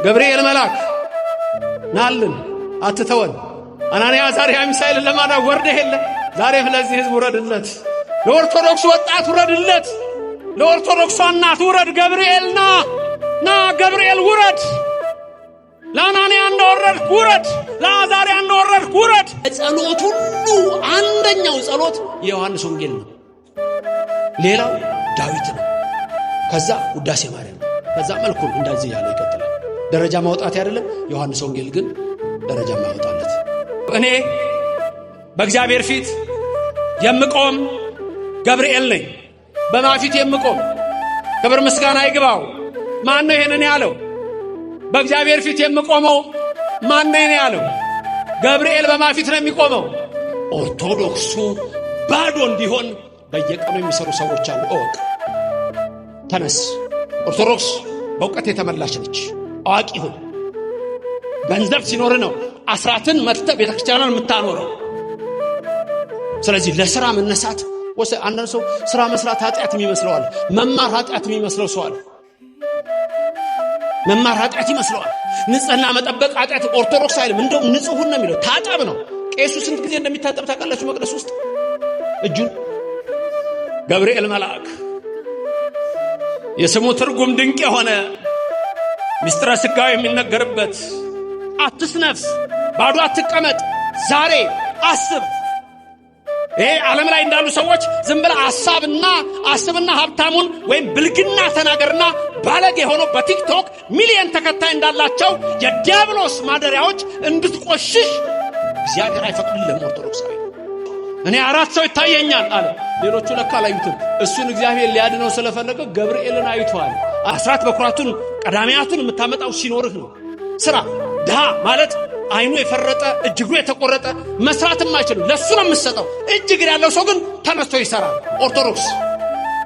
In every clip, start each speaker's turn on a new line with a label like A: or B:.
A: ገብርኤል መልአክ ናልን አትተወን። አናንያ አዛርያ ሚሳኤልን ለማዳን ወርደህ የለ ዛሬም ለዚህ ሕዝብ ውረድለት። ለኦርቶዶክስ ወጣት ውረድለት። ለኦርቶዶክስ እናት ውረድ። ገብርኤል ና ገብርኤል ውረድ። ለአናንያ እንደወረድክ ውረድ። ለአዛርያ እንደወረድክ ውረድ። ጸሎት ሁሉ አንደኛው ጸሎት የዮሐንስ ወንጌል ነው። ሌላው ዳዊት ነው። ከዛ ውዳሴ ማርያም ነው። ከዛ መልኩን እንደዚህ ያለ ይቀጥላል። ደረጃ ማውጣት አይደለም። ዮሐንስ ወንጌል ግን ደረጃ ማውጣለት። እኔ በእግዚአብሔር ፊት የምቆም ገብርኤል ነኝ። በማፊት የምቆም ክብር ምስጋና ይግባው። ማን ነው ይሄንን ያለው? በእግዚአብሔር ፊት የምቆመው ማን ነው ያለው? ገብርኤል በማፊት ነው የሚቆመው። ኦርቶዶክሱ ባዶ እንዲሆን በየቀኑ የሚሰሩ ሰዎች አሉ። እወቅ፣ ተነስ። ኦርቶዶክስ በእውቀት የተመላች ነች። አዋቂ ሁን። ገንዘብ ሲኖር ነው አስራትን መጥተህ ቤተክርስቲያንን የምታኖረው። ስለዚህ ለሥራ መነሳት አንዳንድ ሰው ሥራ መስራት ኃጢአት የሚመስለዋል። መማር ኃጢአት የሚመስለው ሰው አለ። መማር ኃጢአት ይመስለዋል። ንጽህና መጠበቅ ኃጢአት። ኦርቶዶክስ አይልም። እንደውም ንጹሑን ነው የሚለው። ታጠብ ነው። ቄሱ ስንት ጊዜ እንደሚታጠብ ታውቃላችሁ? መቅደስ ውስጥ እጁን። ገብርኤል መልአክ የስሙ ትርጉም ድንቅ የሆነ ምስጢረ ሥጋዌ የሚነገርበት። አትስነፍ፣ ባዶ አትቀመጥ። ዛሬ አስብ። ይሄ ዓለም ላይ እንዳሉ ሰዎች ዝም ብለህ አስብና ሀብታሙን ወይም ብልግና ተናገርና ባለጌ ሆኖ በቲክቶክ ሚሊዮን ተከታይ እንዳላቸው የዲያብሎስ ማደሪያዎች እንድትቆሽሽ እግዚአብሔር አይፈቅድልህም። ኦርቶዶክሳዊ እኔ 4 ሰው ይታየኛል አለ። ሌሎቹ ለካ አላዩትም። እሱን እግዚአብሔር ሊያድነው ስለፈለገ ገብርኤልን አይቷል። አስራት በኩራቱን ቀዳሚያቱን የምታመጣው ሲኖርህ ነው። ስራ ድሃ ማለት አይኑ የፈረጠ እጅግሩ የተቆረጠ መስራትም አይችልም። ለሱ ነው የምትሰጠው። እጅግር ያለው ሰው ግን ተነስቶ ይሰራል። ኦርቶዶክስ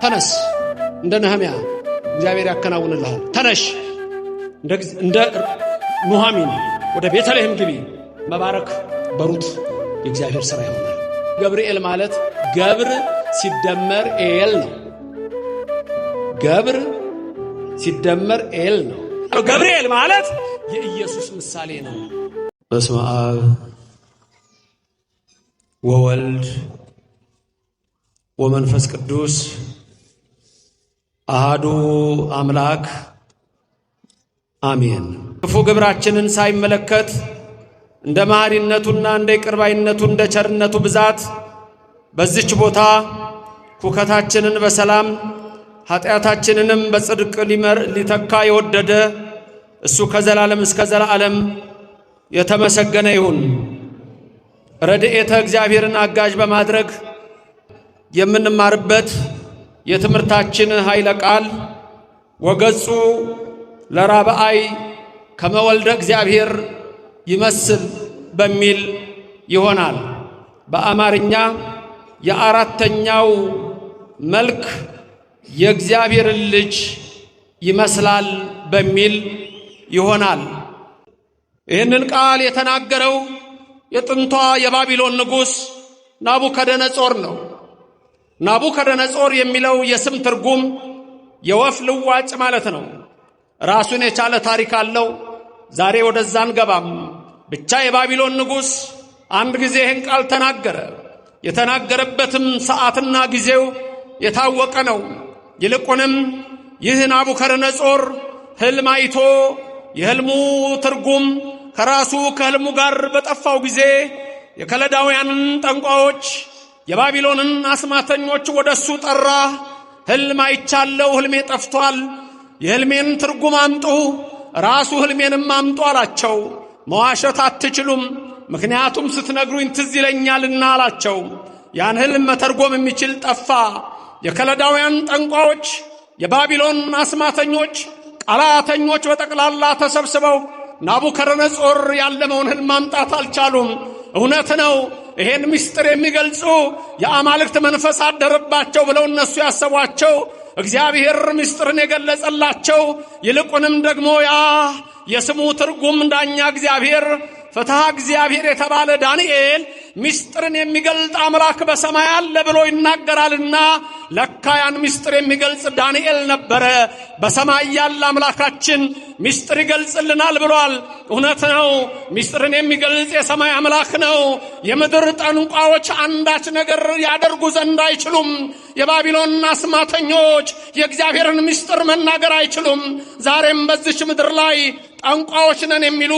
A: ተነስ፣ እንደ ነህምያ እግዚአብሔር ያከናውንልሃል። ተነሽ፣ እንደ ኑሃሚን ወደ ቤተልሔም ግቢ። መባረክ በሩት የእግዚአብሔር ሥራ ይሆናል። ገብርኤል ማለት ገብር ሲደመር ኤል ነው። ገብር ሲደመር ኤል ነው። ገብርኤል ማለት የኢየሱስ ምሳሌ ነው። በስመ አብ ወወልድ ወመንፈስ ቅዱስ አሃዱ አምላክ አሜን። ክፉ ግብራችንን ሳይመለከት እንደ መሐሪነቱና እንደ ይቅርባይነቱ እንደ ቸርነቱ ብዛት በዚች ቦታ ሁከታችንን በሰላም ኃጢአታችንንም በጽድቅ ሊተካ የወደደ እሱ ከዘላለም እስከ ዘላለም የተመሰገነ ይሁን። ረድኤተ እግዚአብሔርን አጋዥ በማድረግ የምንማርበት የትምህርታችን ኃይለ ቃል ወገጹ ለራብአይ ከመወልደ እግዚአብሔር ይመስል በሚል ይሆናል። በአማርኛ የአራተኛው መልክ የእግዚአብሔርን ልጅ ይመስላል በሚል ይሆናል። ይህንን ቃል የተናገረው የጥንቷ የባቢሎን ንጉሥ ናቡከደነጾር ነው። ናቡከደነጾር የሚለው የስም ትርጉም የወፍ ልዋጭ ማለት ነው። ራሱን የቻለ ታሪክ አለው። ዛሬ ወደዛ አንገባም። ብቻ የባቢሎን ንጉሥ አንድ ጊዜ ይህን ቃል ተናገረ። የተናገረበትም ሰዓትና ጊዜው የታወቀ ነው። ይልቁንም ይህ ናቡከደነጾር ሕልም አይቶ የሕልሙ ትርጉም ከራሱ ከሕልሙ ጋር በጠፋው ጊዜ የከለዳውያንን ጠንቋዮች የባቢሎንን አስማተኞች ወደሱ ጠራ። ሕልም አይቻለሁ፣ ሕልሜ ጠፍቷል፣ የሕልሜን ትርጉም አምጡ፣ ራሱ ሕልሜንም አምጡ አላቸው። መዋሸት አትችሉም፣ ምክንያቱም ስትነግሩኝ ትዝ ይለኛልና አላቸው። ያን ሕልም መተርጎም የሚችል ጠፋ። የከለዳውያን ጠንቋዮች የባቢሎን አስማተኞች ቃላተኞች በጠቅላላ ተሰብስበው ናቡከደነጾር ያለመውን ሕልም ማምጣት አልቻሉም። እውነት ነው፣ ይሄን ምስጢር የሚገልጹ የአማልክት መንፈስ አደረባቸው ብለው እነሱ ያሰቧቸው እግዚአብሔር ምስጢርን የገለጸላቸው ይልቁንም ደግሞ ያ የስሙ ትርጉም ዳኛ እግዚአብሔር ፍትሐ እግዚአብሔር የተባለ ዳንኤል ምስጢርን የሚገልጥ አምላክ በሰማይ አለ ብሎ ይናገራልና ለካ ያን ምስጢር የሚገልጽ ዳንኤል ነበረ። በሰማይ ያለ አምላካችን ምስጢር ይገልጽልናል ብሏል። እውነት ነው። ምስጢርን የሚገልጽ የሰማይ አምላክ ነው። የምድር ጠንቋዮች አንዳች ነገር ያደርጉ ዘንድ አይችሉም። የባቢሎን አስማተኞች የእግዚአብሔርን ምስጢር መናገር አይችሉም። ዛሬም በዚች ምድር ላይ ጠንቋዮች ነን የሚሉ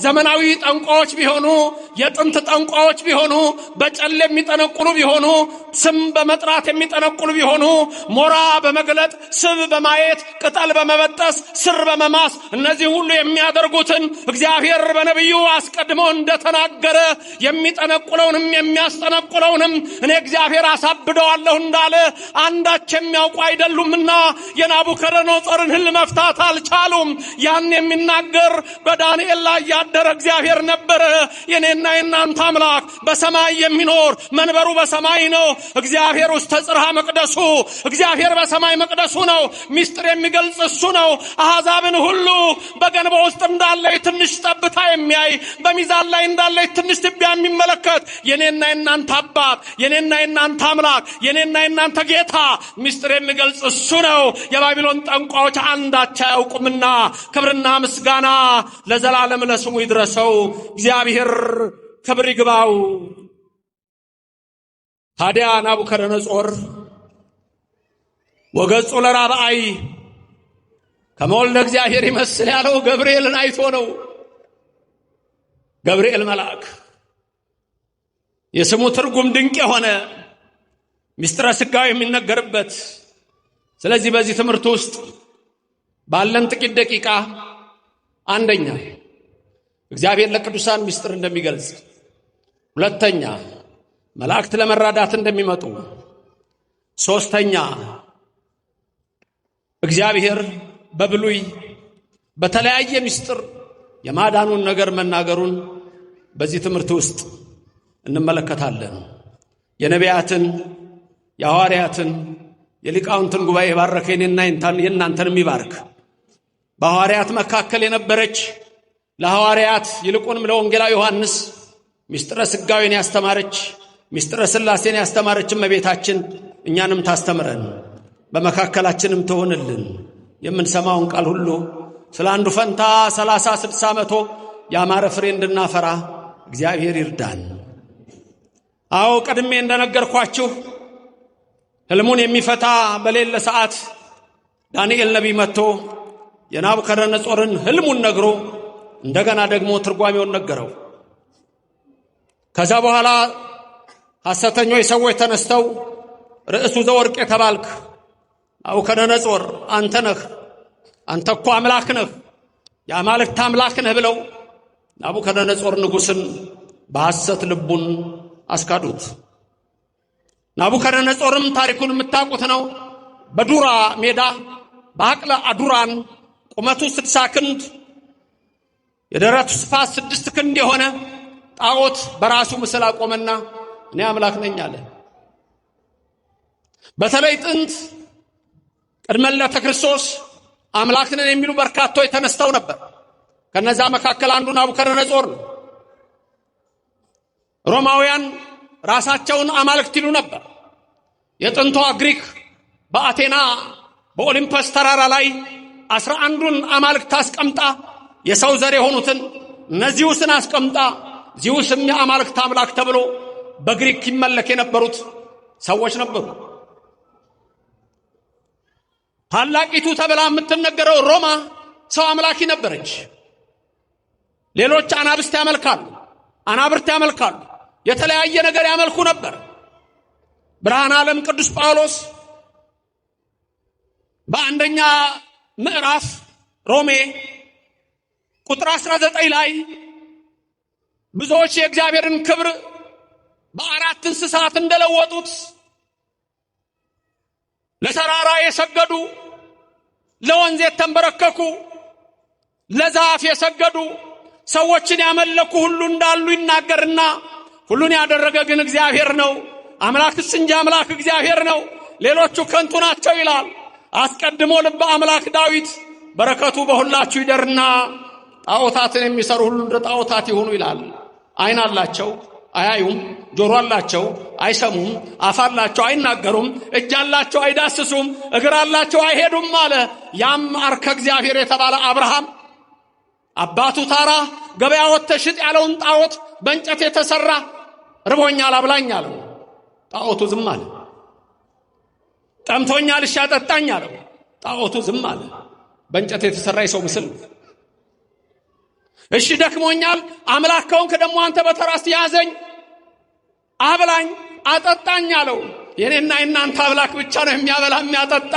A: ዘመናዊ ጠንቋዮች ቢሆኑ፣ የጥንት ጠንቋዮች ቢሆኑ፣ በጨል የሚጠነቁሉ ቢሆኑ፣ ስም በመጥራት የሚጠነቁሉ ቢሆኑ፣ ሞራ በመግለጥ ስብ በማየት ቅጠል በመበጠስ ስር በመማስ እነዚህ ሁሉ የሚያደርጉትን እግዚአብሔር በነቢዩ አስቀድሞ እንደተናገረ የሚጠነቁለውንም የሚያስጠነቁለውንም እኔ እግዚአብሔር አሳብደዋለሁ እንዳለ አንዳች የሚያውቁ አይደሉምና የናቡከደነፆርን ሕልም መፍታት አልቻሉም። ያን የሚናገር በዳንኤል ላይ ያደረ እግዚአብሔር ነበረ። የኔና የናንተ አምላክ በሰማይ የሚኖር መንበሩ በሰማይ ነው። እግዚአብሔር ውስጥ ጽርሐ መቅደሱ እግዚአብሔር በሰማይ መቅደሱ ነው። ምስጢር የሚገልጽ እሱ ነው። አሕዛብን ሁሉ በገንቦ ውስጥ እንዳለ ትንሽ ጠብታ የሚያይ በሚዛን ላይ እንዳለ ትንሽ ትቢያ የሚመለከት የኔና የናንተ አባት የኔና የናንተ አምላክ የኔና የናንተ ጌታ ምስጢር የሚገልጽ እሱ ነው። የባቢሎን ጠንቋዮች አንዳች አያውቁምና ክብርና ምስጋና ለዘላለም ለስሙ ይድረሰው። እግዚአብሔር ክብር ይግባው። ታዲያ ናቡከደነፆር ወገጹ ለራብአይ ከመወልደ እግዚአብሔር ይመስል ያለው ገብርኤልን አይቶ ነው። ገብርኤል መልአክ የስሙ ትርጉም ድንቅ የሆነ ምስጢረ ሥጋዌ የሚነገርበት። ስለዚህ በዚህ ትምህርት ውስጥ ባለን ጥቂት ደቂቃ አንደኛ እግዚአብሔር ለቅዱሳን ምስጢር እንደሚገልጽ፣ ሁለተኛ መላእክት ለመራዳት እንደሚመጡ፣ ሶስተኛ እግዚአብሔር በብሉይ በተለያየ ምስጢር የማዳኑን ነገር መናገሩን በዚህ ትምህርት ውስጥ እንመለከታለን። የነቢያትን የሐዋርያትን የሊቃውንትን ጉባኤ የባረከ የእናንተንም ይባርክ። በሐዋርያት መካከል የነበረች ለሐዋርያት ይልቁንም ለወንጌላዊ ዮሐንስ ምስጢረ ሥጋዌን ያስተማረች ምስጢረ ሥላሴን ያስተማረች እመቤታችን እኛንም ታስተምረን፣ በመካከላችንም ትሆንልን። የምንሰማውን ቃል ሁሉ ስለ አንዱ ፈንታ 30 60 100 ያማረ ፍሬ እንድናፈራ እግዚአብሔር ይርዳን። አዎ ቀድሜ እንደነገርኳችሁ ሕልሙን የሚፈታ በሌለ ሰዓት ዳንኤል ነቢይ መጥቶ የናቡከደነፆርን ሕልሙን ነግሮ እንደገና ደግሞ ትርጓሜውን ነገረው። ከዛ በኋላ ሐሰተኞች ሰዎች ተነስተው ርዕሱ ዘወርቅ የተባልክ ናቡከደነፆር አንተ ነህ፣ አንተ እኮ አምላክ ነህ፣ የአማልክት አምላክ ነህ ብለው ናቡከደነፆር ንጉሥን በሐሰት ልቡን አስካዱት። ናቡከደነፆርም ታሪኩን የምታውቁት ነው። በዱራ ሜዳ በአቅለ አዱራን ቁመቱ 60 ክንድ የደረቱ ስፋት 6 ክንድ የሆነ ጣዖት በራሱ ምስል አቆመና እኔ አምላክ ነኝ አለ። በተለይ ጥንት ቅድመ ልደተ ክርስቶስ አምላክ ነን የሚሉ በርካቶች ተነስተው ነበር። ከነዛ መካከል አንዱ ናቡከደነፆር ነው። ሮማውያን ራሳቸውን አማልክት ይሉ ነበር። የጥንቷ ግሪክ በአቴና በኦሊምፐስ ተራራ ላይ 11ዱን አማልክት አስቀምጣ የሰው ዘር የሆኑትን ዚውስን አስቀምጣ ዚውስም የአማልክት አምላክ ተብሎ በግሪክ ይመለክ የነበሩት ሰዎች ነበሩ። ታላቂቱ ተብላ የምትነገረው ሮማ ሰው አምላኪ ነበረች። ሌሎች አናብስት ያመልካሉ፣ አናብርት ያመልካሉ፣ የተለያየ ነገር ያመልኩ ነበር። ብርሃነ ዓለም ቅዱስ ጳውሎስ በአንደኛ ምዕራፍ ሮሜ ቁጥር 19 ላይ ብዙዎች የእግዚአብሔርን ክብር በአራት እንስሳት እንደለወጡት ለተራራ የሰገዱ፣ ለወንዝ የተንበረከኩ፣ ለዛፍ የሰገዱ፣ ሰዎችን ያመለኩ ሁሉ እንዳሉ ይናገርና ሁሉን ያደረገ ግን እግዚአብሔር ነው። አምላክስ እንጂ አምላክ እግዚአብሔር ነው፣ ሌሎቹ ከንቱ ናቸው ይላል። አስቀድሞ ልበ አምላክ ዳዊት በረከቱ በሁላችሁ ይደርና ጣዖታትን የሚሰሩ ሁሉ እንደ ጣዖታት ይሁኑ ይላል። ዓይን አላቸው፣ አያዩም፣ ጆሮ አላቸው አይሰሙም፣ አፍ አላቸው አይናገሩም፣ እጅ አላቸው አይዳስሱም፣ እግር አላቸው አይሄዱም አለ። ያም አርከ እግዚአብሔር የተባለ አብርሃም አባቱ ታራ ገበያ ወጥተህ ሽጥ ያለውን ጣዖት በእንጨት የተሰራ ርቦኛል አብላኝ አለው። ጣዖቱ ዝም አለ። ጠምቶኛል እሺ አጠጣኝ አለው። ጣዖቱ ዝም አለ። በእንጨት የተሰራ የሰው ምስል። እሺ ደክሞኛል አምላክ ከሆንክ ደግሞ አንተ በተራስ ያዘኝ አብላኝ አጠጣኝ አለው። የኔና የናንተ አምላክ ብቻ ነው የሚያበላ የሚያጠጣ።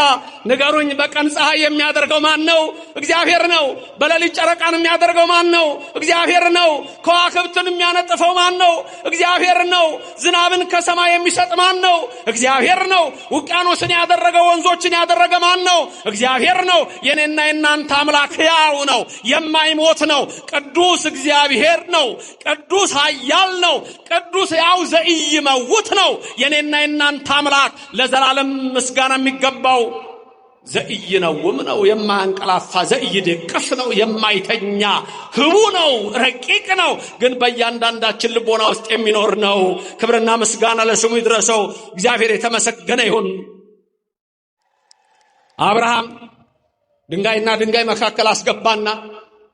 A: ንገሩኝ፣ በቀን ፀሐይ የሚያደርገው ማን ነው? እግዚአብሔር ነው። በሌሊት ጨረቃን የሚያደርገው ማን ነው? እግዚአብሔር ነው። ከዋክብትን የሚያነጥፈው ማን ነው? እግዚአብሔር ነው። ዝናብን ከሰማይ የሚሰጥ ማን ነው? እግዚአብሔር ነው። ውቅያኖስን ያደረገ ወንዞችን ያደረገ ማን ነው? እግዚአብሔር ነው። የኔና የናንተ አምላክ ሕያው ነው፣ የማይሞት ነው። ቅዱስ እግዚአብሔር ነው። ቅዱስ ኃያል ነው። ቅዱስ ሕያው ዘኢይመውት ነው። የኔና የናንተ አምላክ ለዘላለም ምስጋና የሚገባው ዘኢይነውም ነው፣ የማያንቀላፋ ዘኢይደቅስ ነው፣ የማይተኛ ህቡ ነው፣ ረቂቅ ነው፣ ግን በእያንዳንዳችን ልቦና ውስጥ የሚኖር ነው። ክብርና ምስጋና ለስሙ ይድረሰው። እግዚአብሔር የተመሰገነ ይሁን። አብርሃም ድንጋይና ድንጋይ መካከል አስገባና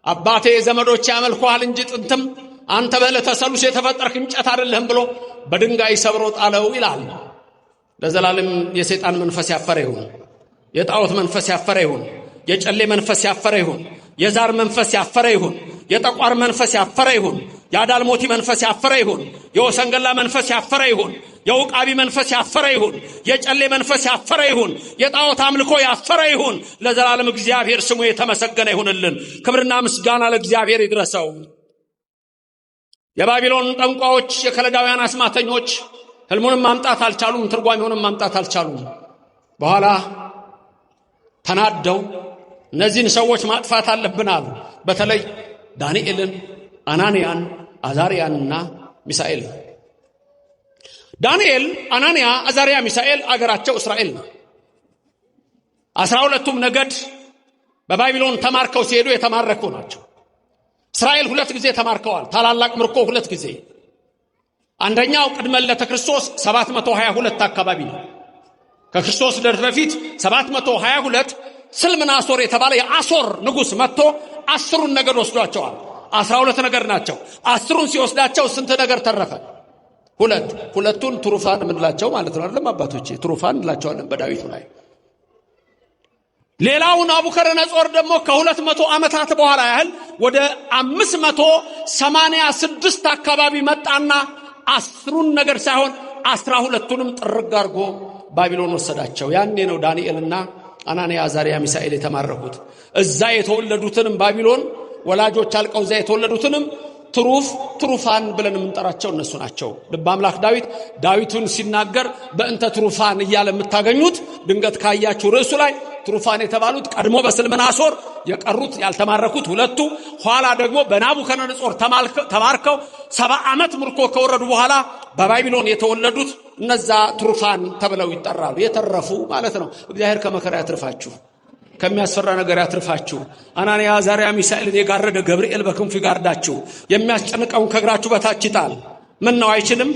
A: አባቴ ዘመዶች ያመልኩሃል እንጂ ጥንትም አንተ በዕለተ ሰሉስ የተፈጠርክ እንጨት አይደለህም ብሎ በድንጋይ ሰብሮ ጣለው ይላል። ለዘላለም የሰይጣን መንፈስ ያፈረ ይሁን። የጣዖት መንፈስ ያፈረ ይሁን። የጨሌ መንፈስ ያፈረ ይሁን። የዛር መንፈስ ያፈረ ይሁን። የጠቋር መንፈስ ያፈረ ይሁን። የአዳልሞቲ መንፈስ ያፈረ ይሁን። የወሰንገላ መንፈስ ያፈረ ይሁን። የውቃቢ መንፈስ ያፈረ ይሁን። የጨሌ መንፈስ ያፈረ ይሁን። የጣዖት አምልኮ ያፈረ ይሁን። ለዘላለም እግዚአብሔር ስሙ የተመሰገነ ይሁንልን። ክብርና ምስጋና ለእግዚአብሔር ይድረሰው። የባቢሎን ጠንቋዮች፣ የከለዳውያን አስማተኞች ህልሙንም ማምጣት አልቻሉም፣ ትርጓሜውንም ማምጣት አልቻሉም። በኋላ ተናደው እነዚህን ሰዎች ማጥፋት አለብን አሉ። በተለይ ዳንኤልን፣ አናንያን፣ አዛርያንና ሚሳኤል። ዳንኤል፣ አናንያ፣ አዛርያ፣ ሚሳኤል አገራቸው እስራኤል ነው። 12ቱም ነገድ በባቢሎን ተማርከው ሲሄዱ የተማረኩ ናቸው። እስራኤል 2 ጊዜ ተማርከዋል። ታላላቅ ምርኮ 2 ጊዜ። አንደኛው ቅድመ ልደተ ክርስቶስ 722 አካባቢ ነው። ከክርስቶስ ልደት በፊት 722 ስልምናሶር የተባለ የአሶር ንጉስ መጥቶ 10ሩን ነገድ ወስዷቸዋል። 12 ነገድ ናቸው። 10ሩን ሲወስዳቸው ስንት ነገር ተረፈ? 2። ሁለቱን ትሩፋን ምንላቸው ማለት ነው አይደል? አባቶቼ ትሩፋን እንላቸዋለን በዳዊት ላይ። ሌላው ናቡከደነጾር ደግሞ ከ200 ዓመታት በኋላ ያህል ወደ 586 አካባቢ መጣና 10ሩን ነገር ሳይሆን 12ቱንም ጥርግ አድርጎ ባቢሎን ወሰዳቸው። ያኔ ነው ዳንኤልና አናንያ፣ አዛርያ፣ ሚሳኤል የተማረኩት። እዛ የተወለዱትንም ባቢሎን ወላጆች አልቀው እዛ የተወለዱትንም ትሩፋን ብለን የምንጠራቸው እነሱ ናቸው። ልበ አምላክ ዳዊትን ሲናገር በእንተ ትሩፋን እያለ የምታገኙት ድንገት ካያችሁ ርዕሱ ላይ ትሩፋን የተባሉት ቀድሞ በስልምናሶር የቀሩት ያልተማረኩት 2ቱ፣ ኋላ ደግሞ በናቡከደነጾር ተማርከው 70 ዓመት ምርኮ ከወረዱ በኋላ በባቢሎን የተወለዱት እነዛ ትሩፋን ተብለው ይጠራሉ። የተረፉ ማለት ነው። እግዚአብሔር ከመከራ ያትርፋችሁ፣ ከሚያስፈራ ነገር ያትርፋችሁ። አናንያ፣ አዛርያ፣ ሚሳኤልን የጋረደ ገብርኤል በክንፉ ይጋርዳችሁ። የሚያስጨንቀውን ከእግራችሁ በታች ይጣል። ምን ነው አይችልም?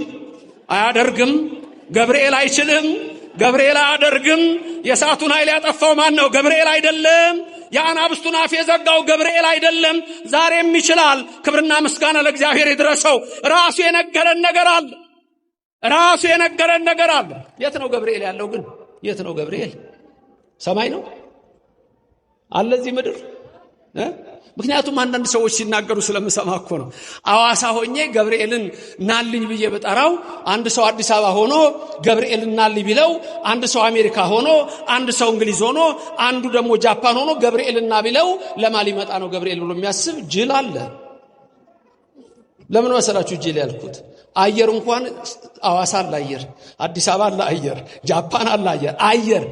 A: አያደርግም? ገብርኤል አይችልም? ገብርኤል አያደርግም? የእሳቱን ኃይል ያጠፋው ማን ነው? ገብርኤል አይደለም? የአናብስቱን አፍ የዘጋው ገብርኤል አይደለም? ዛሬም ይችላል። ክብርና ምስጋና ለእግዚአብሔር ይድረሰው። ራሱ የነገረን ነገር አለ። ራሱ የነገረን ነገር አለ። የት ነው ገብርኤል ያለው ግን? የት ነው ገብርኤል? ሰማይ ነው አለ እዚህ ምድር? ምክንያቱም አንዳንድ ሰዎች ሲናገሩ ስለምሰማ እኮ ነው። አዋሳ ሆኜ ገብርኤልን ናልኝ ብዬ በጠራው አንድ ሰው አዲስ አበባ ሆኖ ገብርኤልን ናልኝ ቢለው፣ አንድ ሰው አሜሪካ ሆኖ፣ አንድ ሰው እንግሊዝ ሆኖ፣ አንዱ ደግሞ ጃፓን ሆኖ ገብርኤልና ቢለው ለማን ሊመጣ ነው ገብርኤል ብሎ የሚያስብ ጅል አለ። ለምን መሰላችሁ ጅል ያልኩት? አየር እንኳን አዋሳ አለ አየር፣ አዲስ አበባ አለ አየር፣ ጃፓን አለ አየር።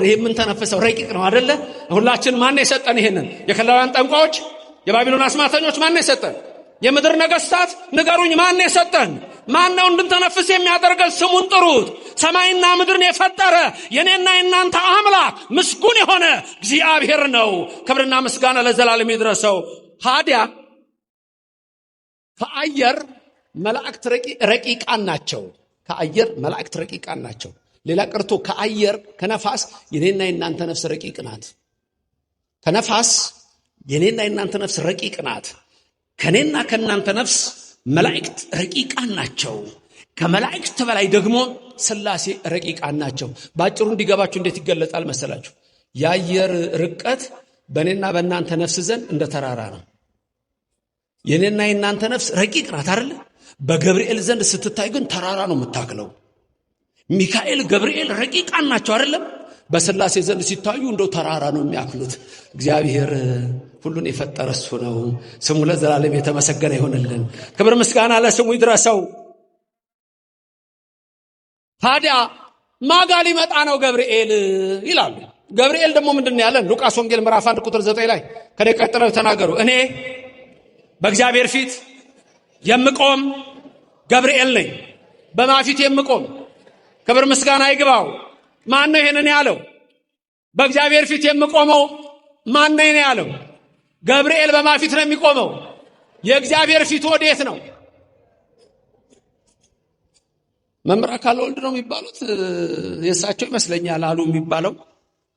A: ይሄ ምን ተነፈሰው ረቂቅ ነው አይደለ? ሁላችን ማን የሰጠን ይሄንን? የከላውያን ጠንቋዮች፣ የባቢሎን አስማተኞች ማን የሰጠን? የምድር ነገስታት ንገሩኝ፣ ማን የሰጠን? ማን ነው እንድንተነፍስ የሚያደርገን? ስሙን ጥሩት። ሰማይና ምድርን የፈጠረ የኔና የናንተ አምላክ ምስጉን የሆነ እግዚአብሔር ነው። ክብርና ምስጋና ለዘላለም ይድረሰው። ታዲያ ከአየር መላእክት ረቂቃን ናቸው። ከአየር መላእክት ረቂቃን ናቸው። ሌላ ቀርቶ ከአየር ከነፋስ የኔና የናንተ ነፍስ ረቂቅ ናት። ከነፋስ የኔና የናንተ ነፍስ ረቂቅ ናት። ከኔና ከናንተ ነፍስ መላእክት ረቂቃን ናቸው። ከመላእክት በላይ ደግሞ ሥላሴ ረቂቃን ናቸው። ባጭሩ እንዲገባችሁ እንዴት ይገለጻል መሰላችሁ? የአየር ርቀት በእኔና በእናንተ ነፍስ ዘንድ እንደ ተራራ ነው። የኔና የናንተ ነፍስ ረቂቅ ናት አይደል? በገብርኤል ዘንድ ስትታይ ግን ተራራ ነው የምታክለው። ሚካኤል ገብርኤል ረቂቃን ናቸው አይደለም? በሥላሴ ዘንድ ሲታዩ እንደው ተራራ ነው የሚያክሉት። እግዚአብሔር ሁሉን የፈጠረ እሱ ነው። ስሙ ለዘላለም የተመሰገነ ይሆንልን። ክብር ምስጋና ለስሙ ይድረሰው። ታዲያ ማጋ ሊመጣ ነው ገብርኤል ይላሉ። ገብርኤል ደግሞ ምንድን ነው ያለን? ሉቃስ ወንጌል ምዕራፍ 1 ቁጥር 9 ላይ ከኔ ቀጥለው ተናገሩ። እኔ በእግዚአብሔር ፊት የምቆም ገብርኤል ነኝ። በማፊት የምቆም ክብር ምስጋና ይግባው። ማን ነው ይሄንን ያለው? በእግዚአብሔር ፊት የምቆመው ማን ነው ያለው? ገብርኤል በማፊት ነው የሚቆመው። የእግዚአብሔር ፊት ወዴት ነው? መምህር አካለ ወልድ ነው የሚባሉት። የእሳቸው ይመስለኛል አሉ የሚባለው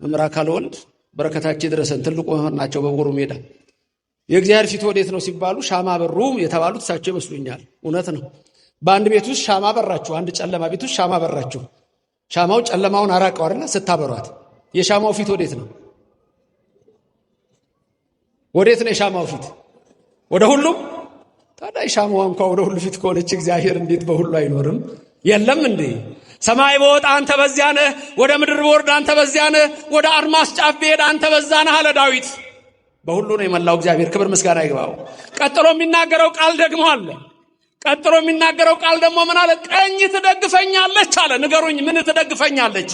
A: መምህር አካለ ወልድ በረከታቸው ድረሰን ትልቁ መምህር ናቸው። በቦሩ ሜዳ የእግዚአብሔር ፊት ወዴት ነው ሲባሉ ሻማ በሩ የተባሉት እሳቸው ይመስሉኛል። እውነት ነው። በአንድ ቤት ውስጥ ሻማ በራችሁ፣ አንድ ጨለማ ቤት ውስጥ ሻማ በራችሁ። ሻማው ጨለማውን አራቀው አይደል? ስታበሯት የሻማው ፊት ወዴት ነው? ወዴት ነው የሻማው ፊት? ወደ ሁሉም። ታዲያ ሻማው እንኳን ወደ ሁሉ ፊት ከሆነች እግዚአብሔር እንዴት በሁሉ አይኖርም? የለም እንዴ? ሰማይ በወጣ አንተ በዚያ ነህ፣ ወደ ምድር በወርድ አንተ በዚያ ነህ፣ ወደ አድማስ ጫፍ ብሄድ አንተ በዛ ነህ አለ ዳዊት። በሁሉ ነው የመላው እግዚአብሔር። ክብር ምስጋና ይግባው። ቀጥሎ የሚናገረው ቃል ደግሞ አለ። ቀጥሎ የሚናገረው ቃል ደግሞ ምን አለ? ቀኝ ትደግፈኛለች አለ። ንገሩኝ፣ ምን ትደግፈኛለች?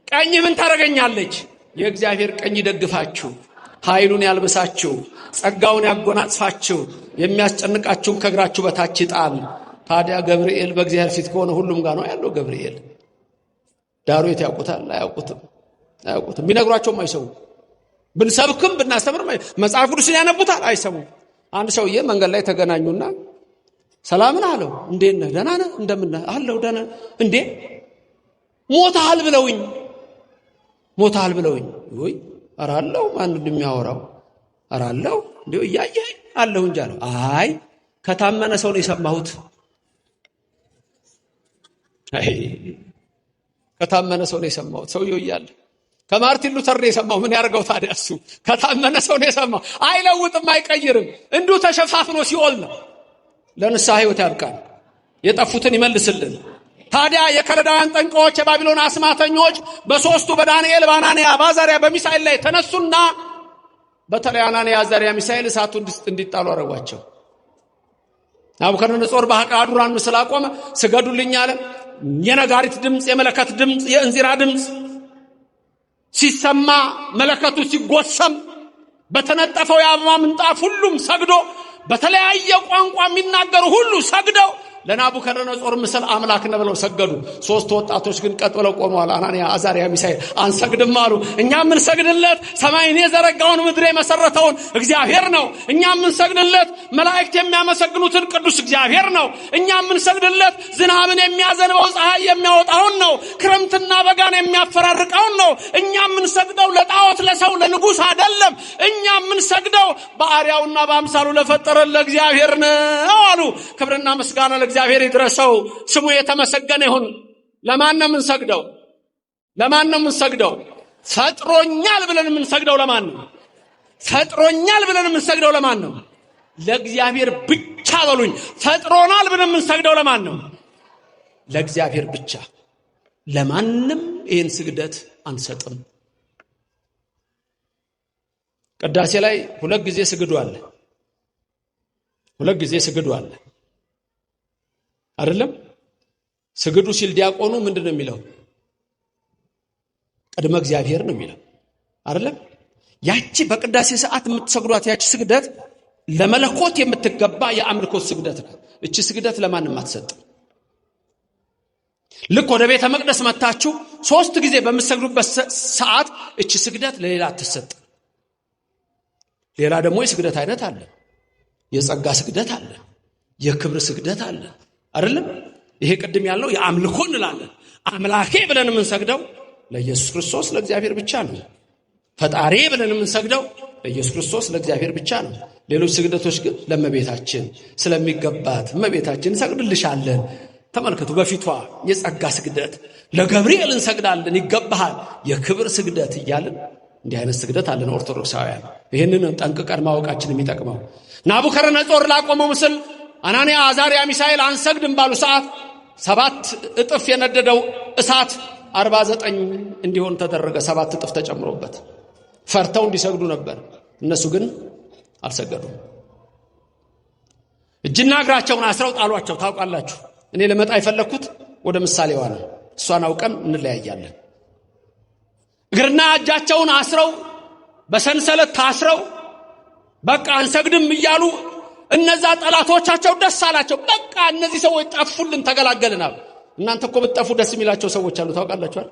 A: ቀኝ ምን ታረገኛለች? የእግዚአብሔር ቀኝ ይደግፋችሁ፣ ኃይሉን ያልብሳችሁ፣ ጸጋውን ያጎናጽፋችሁ፣ የሚያስጨንቃችሁን ከእግራችሁ በታች ይጣል። ታዲያ ገብርኤል በእግዚአብሔር ፊት ከሆነ ሁሉም ጋር ነው ያለው። ገብርኤል ዳሩት ያውቁታል? አያውቁትም። ቢነግሯቸውም አይሰሙም። ብንሰብክም ብናስተምርም መጽሐፍ ቅዱስን ያነቡታል? አይሰሙም። አንድ ሰውዬ መንገድ ላይ ተገናኙና ሰላምን አለው። እንዴት ነህ? ደህና ነህ? እንደምን ነህ? አለው ደህና። እንዴ ሞታል ብለውኝ። ወይ ኧረ አለው። ማን እንደሚያወራው? ኧረ አለው። እንዴ እያየህ አለው እንጂ አለው። አይ ከታመነ ሰው ነው የሰማሁት። ከታመነ ሰው ነው የሰማሁት። ሰውየው እያለ ከማርቲን ሉተር ነው የሰማው። ምን ያደርገው ታዲያ? እሱ ከታመነ ሰው ነው የሰማው። አይለውጥም፣ አይቀይርም። እንዲሁ ተሸፋፍኖ ሲኦል ነው። ለንስሐ ሕይወት ያብቃን፣ የጠፉትን ይመልስልን። ታዲያ የከለዳውያን ጠንቋዮች፣ የባቢሎን አስማተኞች በሶስቱ በዳንኤል፣ በአናንያ፣ በአዛርያ፣ በሚሳኤል ላይ ተነሱና በተለይ አናንያ፣ አዛርያ፣ ሚሳኤል እሳቱ እንዲጣሉ አረጓቸው። ናቡከደነጾር በአቃዱራን ምስል አቆመ። ስገዱልኝ አለ። የነጋሪት ድምፅ፣ የመለከት ድምፅ፣ የእንዚራ ድምፅ ሲሰማ፣ መለከቱ ሲጎሰም፣ በተነጠፈው የአበባ ምንጣፍ ሁሉም ሰግዶ፣ በተለያየ ቋንቋ የሚናገሩ ሁሉ ሰግደው ለናቡከደነጾር ምስል አምላክ ነው ብለው ሰገዱ። ሶስት ወጣቶች ግን ቀጥ ብለው ቆመዋል። አናንያ፣ አዛርያ፣ ሚሳኤል። አንሰግድም አሉ። እኛ የምንሰግድለት ሰማይን የዘረጋውን ምድር የመሰረተውን እግዚአብሔር ነው። እኛ የምንሰግድለት መላእክት የሚያመሰግኑትን ቅዱስ እግዚአብሔር ነው። እኛ የምንሰግድለት ዝናብን የሚያዘንበው ፀሐይ የሚያወጣውን ነው። ክረምትና በጋን የሚያፈራርቀውን ነው። እኛ የምንሰግደው ለጣዖት ለሰው ለንጉሥ አይደለም። እኛ የምንሰግደው በአርአያውና በአምሳሉ ለፈጠረን ለእግዚአብሔር ነው አሉ። ክብርና ምስጋና እግዚአብሔር ይድረሰው፣ ስሙ የተመሰገነ ይሁን። ለማን ነው የምንሰግደው? ፈጥሮኛል ብለን የምንሰግደው ለማን ነው? ፈጥሮኛል ብለን የምንሰግደው ለማን ነው? ለእግዚአብሔር ብቻ በሉኝ። ፈጥሮናል ብለን የምንሰግደው ለማን ነው? ለእግዚአብሔር ብቻ። ለማንም ይህን ስግደት አንሰጥም። ቅዳሴ ላይ ሁለት ጊዜ ስግዱ አለ አይደለም? ስግዱ ሲል ዲያቆኑ ምንድነው የሚለው? ቅድመ እግዚአብሔር ነው የሚለው አይደለም? ያቺ በቅዳሴ ሰዓት የምትሰግዷት ያቺ ስግደት ለመለኮት የምትገባ የአምልኮት ስግደት ነው። እቺ ስግደት ለማንም አትሰጥም። ልክ ወደ ቤተ መቅደስ መጣችሁ 3 ጊዜ በምትሰግዱበት ሰዓት እቺ ስግደት ለሌላ አትሰጥም። ሌላ ደግሞ የስግደት አይነት አለ። የጸጋ ስግደት አለ። የክብር ስግደት አለ። አይደለም? ይሄ ቅድም ያለው የአምልኮ እንላለን። አምላኬ ብለን የምንሰግደው ለኢየሱስ ክርስቶስ ለእግዚአብሔር ብቻ ነው። ፈጣሪ ብለን የምንሰግደው ለኢየሱስ ክርስቶስ ለእግዚአብሔር ብቻ ነው። ሌሎች ስግደቶች ግን ለእመቤታችን ስለሚገባት እመቤታችን እንሰግድልሻለን። ተመልከቱ፣ በፊቷ የጸጋ ስግደት፣ ለገብርኤል እንሰግዳለን ይገባሃል የክብር ስግደት እያልን እንዲህ አይነት ስግደት አለን ኦርቶዶክሳውያን። ይህንን ጠንቅቀን ማወቃችን የሚጠቅመው ናቡከደነፆር ላቆመው ምስል አናንያ፣ አዛርያ፣ ሚሳኤል አንሰግድም ባሉ ሰዓት 7 እጥፍ የነደደው እሳት 49 እንዲሆን ተደረገ። 7 እጥፍ ተጨምሮበት ፈርተው እንዲሰግዱ ነበር። እነሱ ግን አልሰገዱም። እጅና እግራቸውን አስረው ጣሏቸው። ታውቃላችሁ፣ እኔ ለመጣ የፈለኩት ወደ ምሳሌዋ ነው። እሷን አውቀን እንለያያለን። እግርና እጃቸውን አስረው በሰንሰለት ታስረው በቃ አንሰግድም እያሉ እነዛ ጠላቶቻቸው ደስ አላቸው። በቃ እነዚህ ሰዎች ጠፉልን፣ ተገላገልናል። እናንተ እኮ ብትጠፉ ደስ የሚላቸው ሰዎች አሉ። ታውቃላችኋል?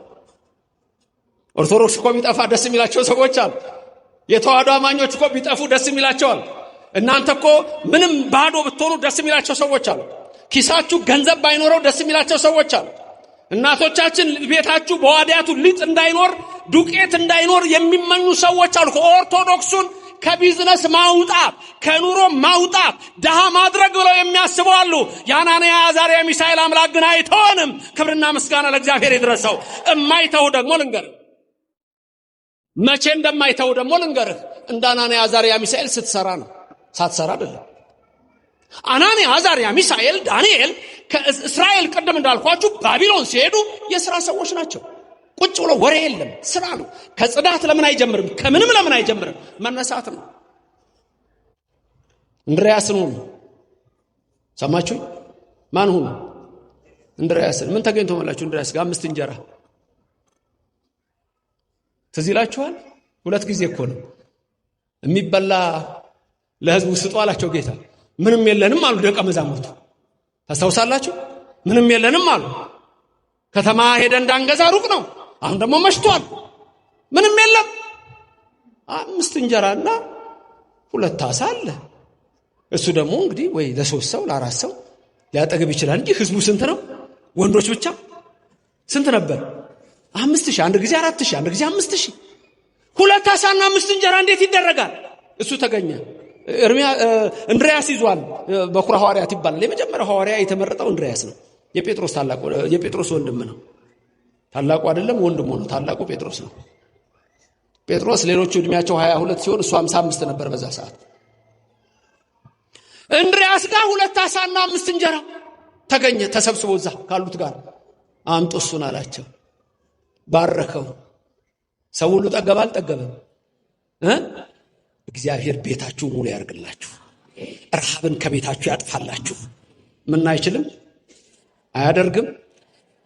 A: ኦርቶዶክስ እኮ ቢጠፋ ደስ የሚላቸው ሰዎች አሉ። የተዋህዶ አማኞች እኮ ቢጠፉ ደስ የሚላቸዋል። እናንተ እኮ ምንም ባዶ ብትሆኑ ደስ የሚላቸው ሰዎች አሉ። ኪሳችሁ ገንዘብ ባይኖረው ደስ የሚላቸው ሰዎች አሉ። እናቶቻችን ቤታችሁ በዋዲያቱ ሊጥ እንዳይኖር ዱቄት እንዳይኖር የሚመኙ ሰዎች አሉ። ኦርቶዶክሱን ከቢዝነስ ማውጣት ከኑሮ ማውጣት ደሃ ማድረግ ብለው የሚያስቡ አሉ። የአናንያ አዛርያ ሚሳኤል አምላክ ግን አይተውንም። ክብርና ምስጋና ለእግዚአብሔር ይድረሰው። እማይተው ደግሞ ልንገርህ፣ መቼ እንደማይተው ደግሞ ልንገርህ። እንደ አናንያ አዛርያ ሚሳኤል ስትሰራ ነው፣ ሳትሰራ አይደለም። አናንያ አዛርያ ሚሳኤል ዳንኤል ከእስራኤል ቀደም እንዳልኳችሁ ባቢሎን ሲሄዱ የሥራ ሰዎች ናቸው። ቁጭ ብሎ ወሬ የለም፣ ስራ ነው። ከጽዳት ለምን አይጀምርም? ከምንም ለምን አይጀምርም? መነሳት ነው። እንድርያስን ሁኑ። ሰማችሁ? ማን ሁኑ? እንድርያስን። ምን ተገኝቶ መላችሁ? እንድርያስ ጋር 5 እንጀራ ትዝ ይላችኋል? 2 ጊዜ እኮ ነው የሚበላ ለሕዝቡ ስጡ አላቸው ጌታ። ምንም የለንም አሉ ደቀ መዛሙርቱ። ታስታውሳላችሁ? ምንም የለንም አሉ። ከተማ ሄደን እንዳንገዛ ሩቅ ነው። አሁን ደግሞ መሽቷል። ምንም የለም። 5 እንጀራና 2 ዓሣ አለ። እሱ ደግሞ እንግዲህ ወይ ለ3 ሰው ለ4 ሰው ሊያጠግብ ይችላል እንጂ ህዝቡ ስንት ነው? ወንዶች ብቻ ስንት ነበር? 5000። አንድ ጊዜ 4000፣ አንድ ጊዜ 5000። 2 ዓሣና 5 እንጀራ እንዴት ይደረጋል? እሱ ተገኘ። እንድርያስ ይዟል። በኩረ ሐዋርያት ይባላል። የመጀመሪያው ሐዋርያ የተመረጠው እንድርያስ ነው። የጴጥሮስ ወንድም ነው። ታላቁ አይደለም ወንድሙ ነው። ታላቁ ጴጥሮስ ነው። ጴጥሮስ ሌሎቹ እድሜያቸው 22 ሲሆን እሱ 55 ነበር በዛ ሰዓት። እንድርያስ ጋር 2 ዓሣና 5 እንጀራ ተገኘ። ተሰብስቦ እዛ ካሉት ጋር አምጡ እሱን አላቸው። ባረከው። ሰው ሁሉ ጠገበ አልጠገበም? እግዚአብሔር ቤታችሁ ሙሉ ያርግላችሁ፣ ረሃብን ከቤታችሁ ያጥፋላችሁ። ምን አይችልም? አያደርግም?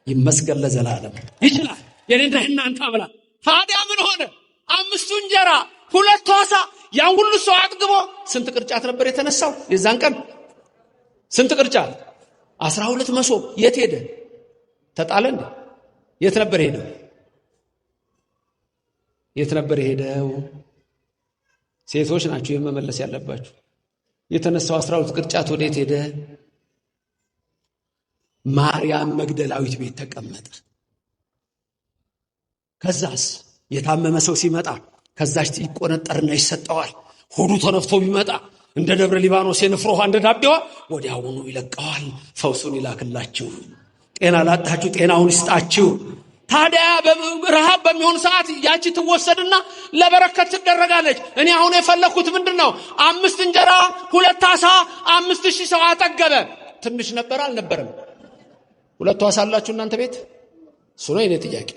A: ይመስገን ለዘላለም። ይችላል። የኔና እናንተ አምላክ። ታዲያ ምን ሆነ? 5 እንጀራ 2 ዓሣ ያን ሁሉ ሰው አጥግቦ ስንት ቅርጫት ነበር የተነሳው? የዛን ቀን ስንት ቅርጫት? 12 መሶብ። የት ሄደ? ተጣለ እንዴ? የት ነበር ሄደው? የት ነበር ሄደው? ሴቶች ናቸው የመመለስ ያለባችሁ። የተነሳው 12 ቅርጫት ወዴት ሄደ? ማርያም መግደላዊት ቤት ተቀመጠ። ከዛስ የታመመ ሰው ሲመጣ ከዛች ይቆነጠርና ይሰጠዋል። ሆዱ ተነፍቶ ቢመጣ እንደ ደብረ ሊባኖስ የንፍሮ ውሃ እንደ ዳቤዋ ወዲያውኑ ይለቀዋል። ፈውሱን ይላክላችሁ። ጤና ላጣችሁ ጤናውን ይስጣችሁ። ታዲያ ረሃብ በሚሆን ሰዓት ያቺ ትወሰድና ለበረከት ትደረጋለች። እኔ አሁን የፈለኩት ምንድነው? 5 እንጀራ 2 ዓሣ 5000 ሰው አጠገበ። ትንሽ ነበር አልነበረም? 2 ዓሣ አላችሁ እናንተ ቤት? እሱ ነው የኔ ጥያቄ።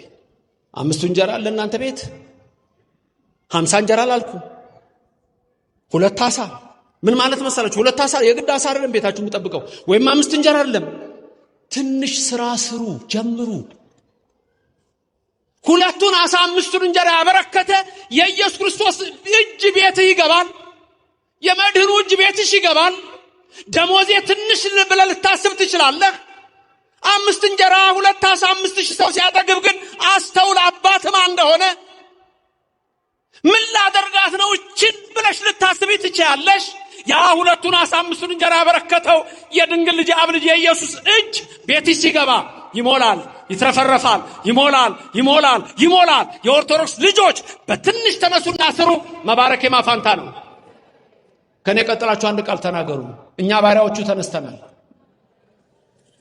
A: 5 እንጀራ አለ እናንተ ቤት? 50 እንጀራ አላልኩ? 2 ዓሣ ምን ማለት መሰላችሁ? 2 ዓሣ የግድ ዓሣ አይደለም ቤታችሁ የምጠብቀው፣ ወይም 5 እንጀራ አይደለም። ትንሽ ስራ ስሩ፣ ጀምሩ። 2 ዓሣ 5 እንጀራ ያበረከተ የኢየሱስ ክርስቶስ እጅ ቤትህ ይገባል። የመድህኑ እጅ ቤትሽ ይገባል። ደሞዜ ትንሽ ብለህ ልታስብ ትችላለህ። 5 እንጀራ 2 ዓሣ 5000 ሰው ሲያጠግብ ግን አስተውል አባትማ እንደሆነ ምን ላደርጋት ነው እችን ብለሽ ልታስቢ ትችያለሽ። ያ ሁለቱን ዓሣ አምስቱን እንጀራ ያበረከተው የድንግል ልጅ አብ ልጅ የኢየሱስ እጅ ቤትሽ ሲገባ ይሞላል፣ ይትረፈረፋል፣ ይሞላል፣ ይሞላል፣ ይሞላል። የኦርቶዶክስ ልጆች በትንሽ ተነሱና ስሩ። መባረክ የማፋንታ ነው። ከኔ ቀጥላችሁ አንድ ቃል ተናገሩ። እኛ ባሪያዎቹ ተነስተናል።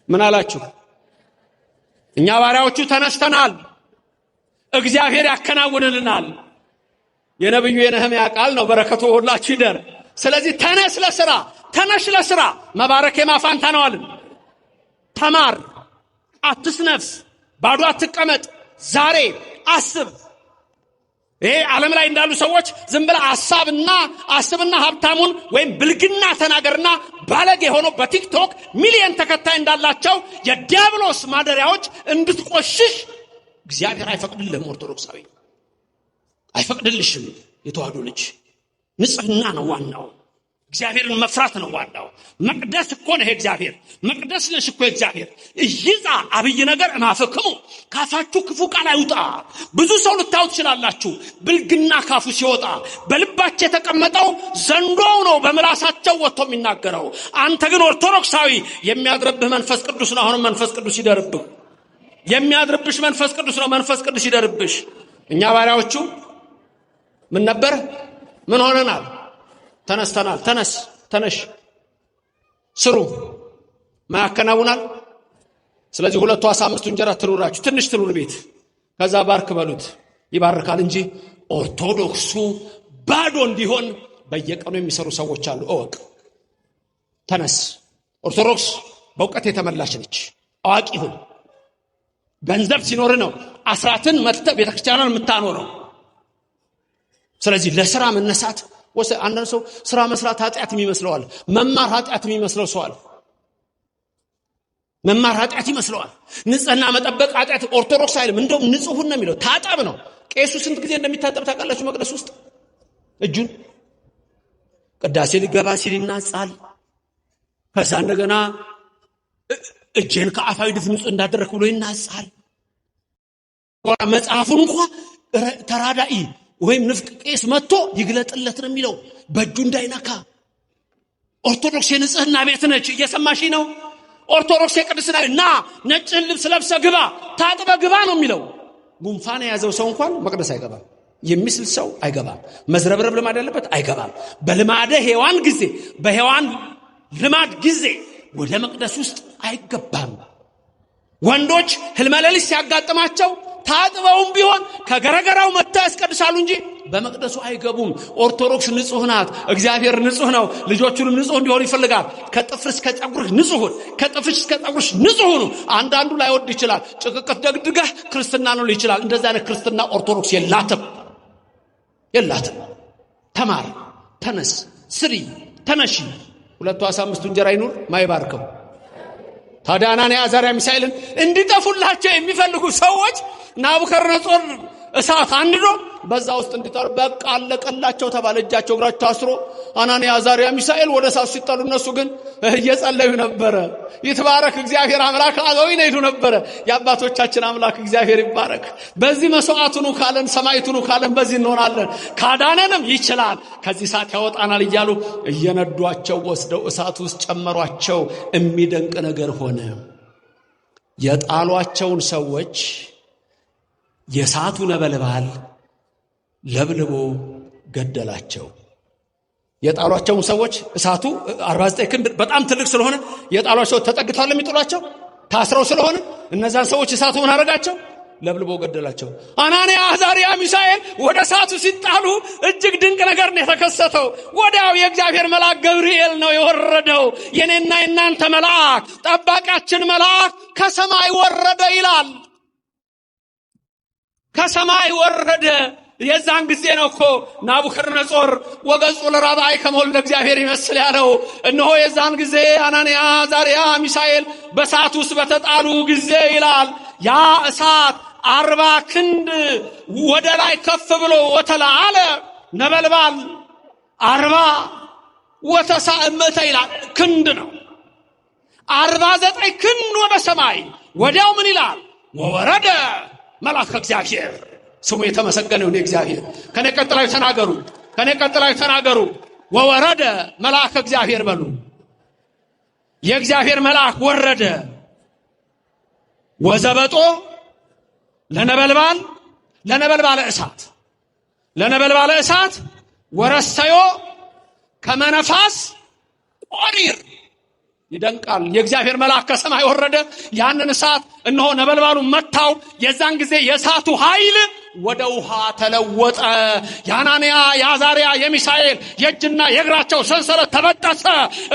A: ምን አላችሁ? እኛ ባሪያዎቹ ተነስተናል። እግዚአብሔር ያከናውንልናል። የነብዩ የነህምያ ቃል ነው። በረከቱ ሁላችሁ ይደር። ስለዚህ ተነስ ለሥራ፣ ተነሽ ለሥራ። መባረክ የማፋንታ ነው አልን። ተማር፣ አትስነፍ፣ ባዶ አትቀመጥ። ዛሬ አስብ። ይሄ ዓለም ላይ እንዳሉ ሰዎች ዝም ብለህ አስብና ሀብታሙን ወይም ብልግና ተናገርና ባለጌ ሆኖ በቲክቶክ ሚሊዮን ተከታይ እንዳላቸው የዲያብሎስ ማደሪያዎች እንድትቆሽሽ እግዚአብሔር አይፈቅድልህም። ኦርቶዶክሳዊ አይፈቅድልሽም። የተዋህዶ ልጅ ንጽህና ነው ዋናው። እግዚአብሔርን መፍራት ነው ዋናው። መቅደስ እኮ ነው እግዚአብሔር። መቅደስ ነሽ እኮ እግዚአብሔር። ይዛ አብይ ነገር እናፈክሙ ካፋችሁ ክፉ ቃል አይውጣ። ብዙ ሰው ልታዩ ትችላላችሁ። ብልግና ካፉ ሲወጣ በልባቸው የተቀመጠው ዘንዶው ነው በምላሳቸው ወጥቶ የሚናገረው። አንተ ግን ኦርቶዶክሳዊ የሚያድርብህ መንፈስ ቅዱስ ነው። አሁንም መንፈስ ቅዱስ ይደርብህ። የሚያድርብሽ መንፈስ ቅዱስ ነው። መንፈስ ቅዱስ ይደርብሽ። እኛ ባሪያዎቹ ምን ነበር? ምን ሆነናል? ተነስተናል። ተነስ፣ ተነሽ፣ ስሩ። ማያከናውናል። ስለዚህ ሁለቱ ዓሣ አምስቱ እንጀራ ትኑራችሁ። ትንሽ ትኑር ቤት። ከዛ ባርክ በሉት። ይባርካል እንጂ ኦርቶዶክሱ ባዶ እንዲሆን በየቀኑ የሚሰሩ ሰዎች አሉ። እወቅ። ተነስ። ኦርቶዶክስ በእውቀት የተመላች ነች። አዋቂ ሁን። ገንዘብ ሲኖር ነው አስራትን መጥተህ ቤተክርስቲያንን የምታኖረው። ስለዚህ ለሥራ መነሳት አንዳንድ ሰው ስራ መስራት ኃጢአት ይመስለዋል። መማር ኃጢአት የሚመስለው ሰው አለ። መማር ኃጢአት ይመስለዋል። ንጽህና መጠበቅ ኃጢአት። ኦርቶዶክስ አይልም። እንደውም ንጹህ ነው የሚለው። ታጠብ ነው። ቄሱ ስንት ጊዜ እንደሚታጠብ ታውቃላችሁ? መቅደስ ውስጥ እጁን ቅዳሴ ሊገባ ሲል ይናጻል። ከዛ እንደገና እጄን ከአፋዊ ድፍ ንጹህ እንዳደረክ ብሎ ይናጻል። መጽሐፉን እንኳን ተራዳኢ ወይም ንፍቅ ቄስ መጥቶ ይግለጥለት ነው የሚለው፣ በእጁ እንዳይነካ። ኦርቶዶክስ የንጽህና ቤት ነች። እየሰማሽ ነው? ኦርቶዶክስ የቅድስና ና ነጭን ልብስ ለብሰ ግባ፣ ታጥበ ግባ ነው የሚለው። ጉንፋን የያዘው ሰው እንኳን መቅደስ አይገባም። የሚስል ሰው አይገባም። መዝረብረብ ልማድ ያለበት አይገባም። በልማደ ሔዋን ጊዜ፣ በሔዋን ልማድ ጊዜ ወደ መቅደስ ውስጥ አይገባም። ወንዶች ህልመ ሌሊት ሲያጋጥማቸው ታጥበውም ቢሆን ከገረገራው መጥተው ያስቀድሳሉ እንጂ በመቅደሱ አይገቡም። ኦርቶዶክስ ንጹህ ናት። እግዚአብሔር ንጹህ ነው። ልጆቹንም ንጹህ እንዲሆኑ ይፈልጋል። ከጥፍር እስከ ጸጉርህ ንጹህ ሁን። ከጥፍር እስከ ጸጉርሽ ንጹህ ሁኑ። አንዳንዱ ላይወድ ይችላል። ጭቅቅት ደግድገህ ክርስትና ነው ይችላል። እንደዛ አይነት ክርስትና ኦርቶዶክስ የላትም። ተማር፣ ተነስ፣ ስሪ፣ ተነሺ። ሁለቱ ዓሣ አምስቱ እንጀራ ይኑር። ማይባርከው ታዲያ አናንያ አዛርያ ሚሳኤልን እንዲጠፉላቸው የሚፈልጉ ሰዎች ናቡከደነፆር እሳት አንድዶ በዛ ውስጥ እንዲጠሩ በቃ አለቀላቸው ተባለ። እጃቸው እግራቸው ታስሮ አናንያ አዛርያ ሚሳኤል ወደ እሳቱ ሲጣሉ እነሱ ግን እየጸለዩ ነበረ። ይትባረክ እግዚአብሔር አምላክ አገው ይነዱ ነበረ። የአባቶቻችን አምላክ እግዚአብሔር ይባረክ። በዚህ መስዋዕቱኑ ካለን ሰማይቱኑ ካለን በዚህ እንሆናለን። ካዳነንም ይችላል፣ ከዚህ እሳት ያወጣናል እያሉ እየነዷቸው ወስደው እሳት ውስጥ ጨመሯቸው። የሚደንቅ ነገር ሆነ። የጣሏቸውን ሰዎች የእሳቱ ነበልባል ለብልቦ ገደላቸው። የጣሏቸውን ሰዎች እሳቱ 49 ክንድ በጣም ትልቅ ስለሆነ የጣሏቸው ተጠግተው ለሚጥሏቸው ታስረው ስለሆነ እነዛን ሰዎች እሳቱ ምን አደረጋቸው? ለብልቦ ገደላቸው። አናንያ አዛርያ ሚሳኤል ወደ እሳቱ ሲጣሉ እጅግ ድንቅ ነገር ነው የተከሰተው። ወዲያው የእግዚአብሔር መልአክ ገብርኤል ነው የወረደው። የኔና የናንተ መልአክ ጠባቂያችን መልአክ ከሰማይ ወረደ ይላል። ከሰማይ ወረደ። የዛን ጊዜ ነው እኮ ናቡከደነፆር ወገጹ ለራብዓይ ከመወልደ እግዚአብሔር ይመስል ያለው። እነሆ የዛን ጊዜ አናንያ አዛርያ ሚሳኤል በእሳት ውስጥ በተጣሉ ጊዜ ይላል ያ እሳት 40 ክንድ ወደ ላይ ከፍ ብሎ ወተላአለ ነበልባል 40 ወተሳእመተ ይላል ክንድ ነው። 49 ክንድ ወደ ሰማይ። ወዲያው ምን ይላል? ወወረደ መልአከ እግዚአብሔር። ስሙ የተመሰገነ ይሁን እግዚአብሔር። ከኔ ቀጥላችሁ ተናገሩ። ወወረደ መልአከ እግዚአብሔር በሉ። የእግዚአብሔር መልአክ ወረደ። ወዘበጦ ለነበልባለ እሳት ወረሰዮ ከመነፋስ ቆሪር። ይደንቃል። የእግዚአብሔር መልአክ ከሰማይ ወረደ። ያንን እሳት እነሆ ነበልባሉ መታው። የዛን ጊዜ የእሳቱ ኃይል ወደ ውሃ ተለወጠ። የአናንያ የአዛርያ የሚሳኤል የእጅና የእግራቸው ሰንሰለት ተበጠሰ።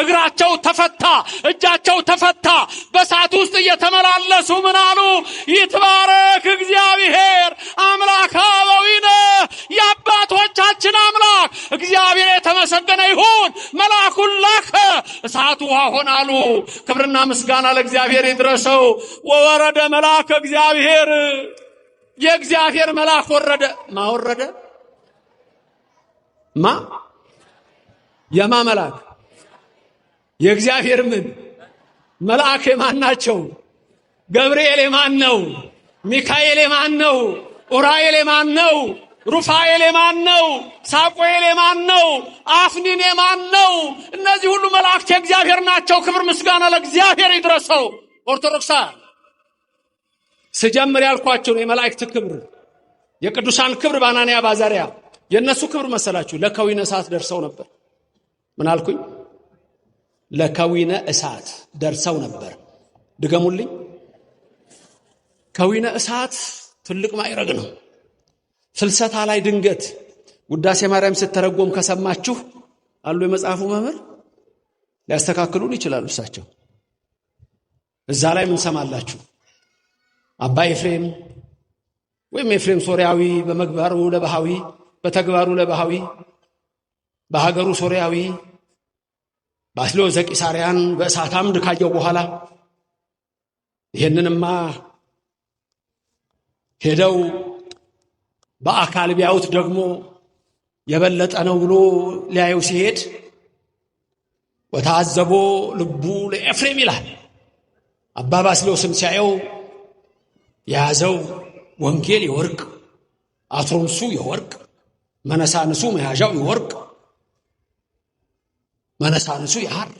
A: እግራቸው ተፈታ፣ እጃቸው ተፈታ። በእሳት ውስጥ እየተመላለሱ ምን አሉ? ይትባረክ እግዚአብሔር አምላከ አበዊነ፣ የአባቶቻችን አምላክ እግዚአብሔር የተመሰገነ ይሁን። መልአኩን ላከ፣ እሳቱ ውሃ ሆናሉ። ክብርና ምስጋና ለእግዚአብሔር ይድረሰው። ወወረደ መልአከ እግዚአብሔር፣ የእግዚአብሔር መልአክ ወረደ። ማወረደ የማ መልአክ? የእግዚአብሔር ምን መልአክ የማን ናቸው? ገብርኤል የማን ነው? ሚካኤል የማን ነው? ኡራኤል የማን ነው? ሩፋኤል የማን ነው? ሳቆኤል የማን ነው? አፍኒን የማን ነው? እነዚህ ሁሉ መላእክት የእግዚአብሔር ናቸው። ክብር ምስጋና ለእግዚአብሔር ይድረሰው። ኦርቶዶክሳውያን ስጀምር ያልኳቸው የመላእክት ክብር፣ የቅዱሳን ክብር በአናንያ በአዛርያ የነሱ ክብር መሰላችሁ? ለከዊነ እሳት ደርሰው ነበር። ምን አልኩኝ? ለከዊነ እሳት ደርሰው ነበር። ድገሙልኝ። ከዊነ እሳት ትልቅ ማዕረግ ነው። ፍልሰታ ላይ ድንገት ውዳሴ ማርያም ስትተረጎም ከሰማችሁ አሉ የመጽሐፉ መምህር ሊያስተካክሉን ይችላሉ። እሳቸው እዛ ላይ ምን ሰማላችሁ? አባ ኤፍሬም ወይም ኤፍሬም ሶርያዊ በመግባሩ ለባሃዊ በተግባሩ ለባሃዊ በሀገሩ ሶርያዊ ባስልዮስ ዘቂሳርያን በእሳት አምድ ካየው በኋላ ይሄንንማ ሄደው በአካል ቢያዩት ደግሞ የበለጠ ነው ብሎ ሊያየው ሲሄድ ወታዘቦ ልቡ ለኤፍሬም ይላል። አባ ባስልዮስም ሲያየው የያዘው ወንጌል የወርቅ አትሮንሱ የወርቅ መነሳንሱ መያዣው የወርቅ መነሳንሱ የሐር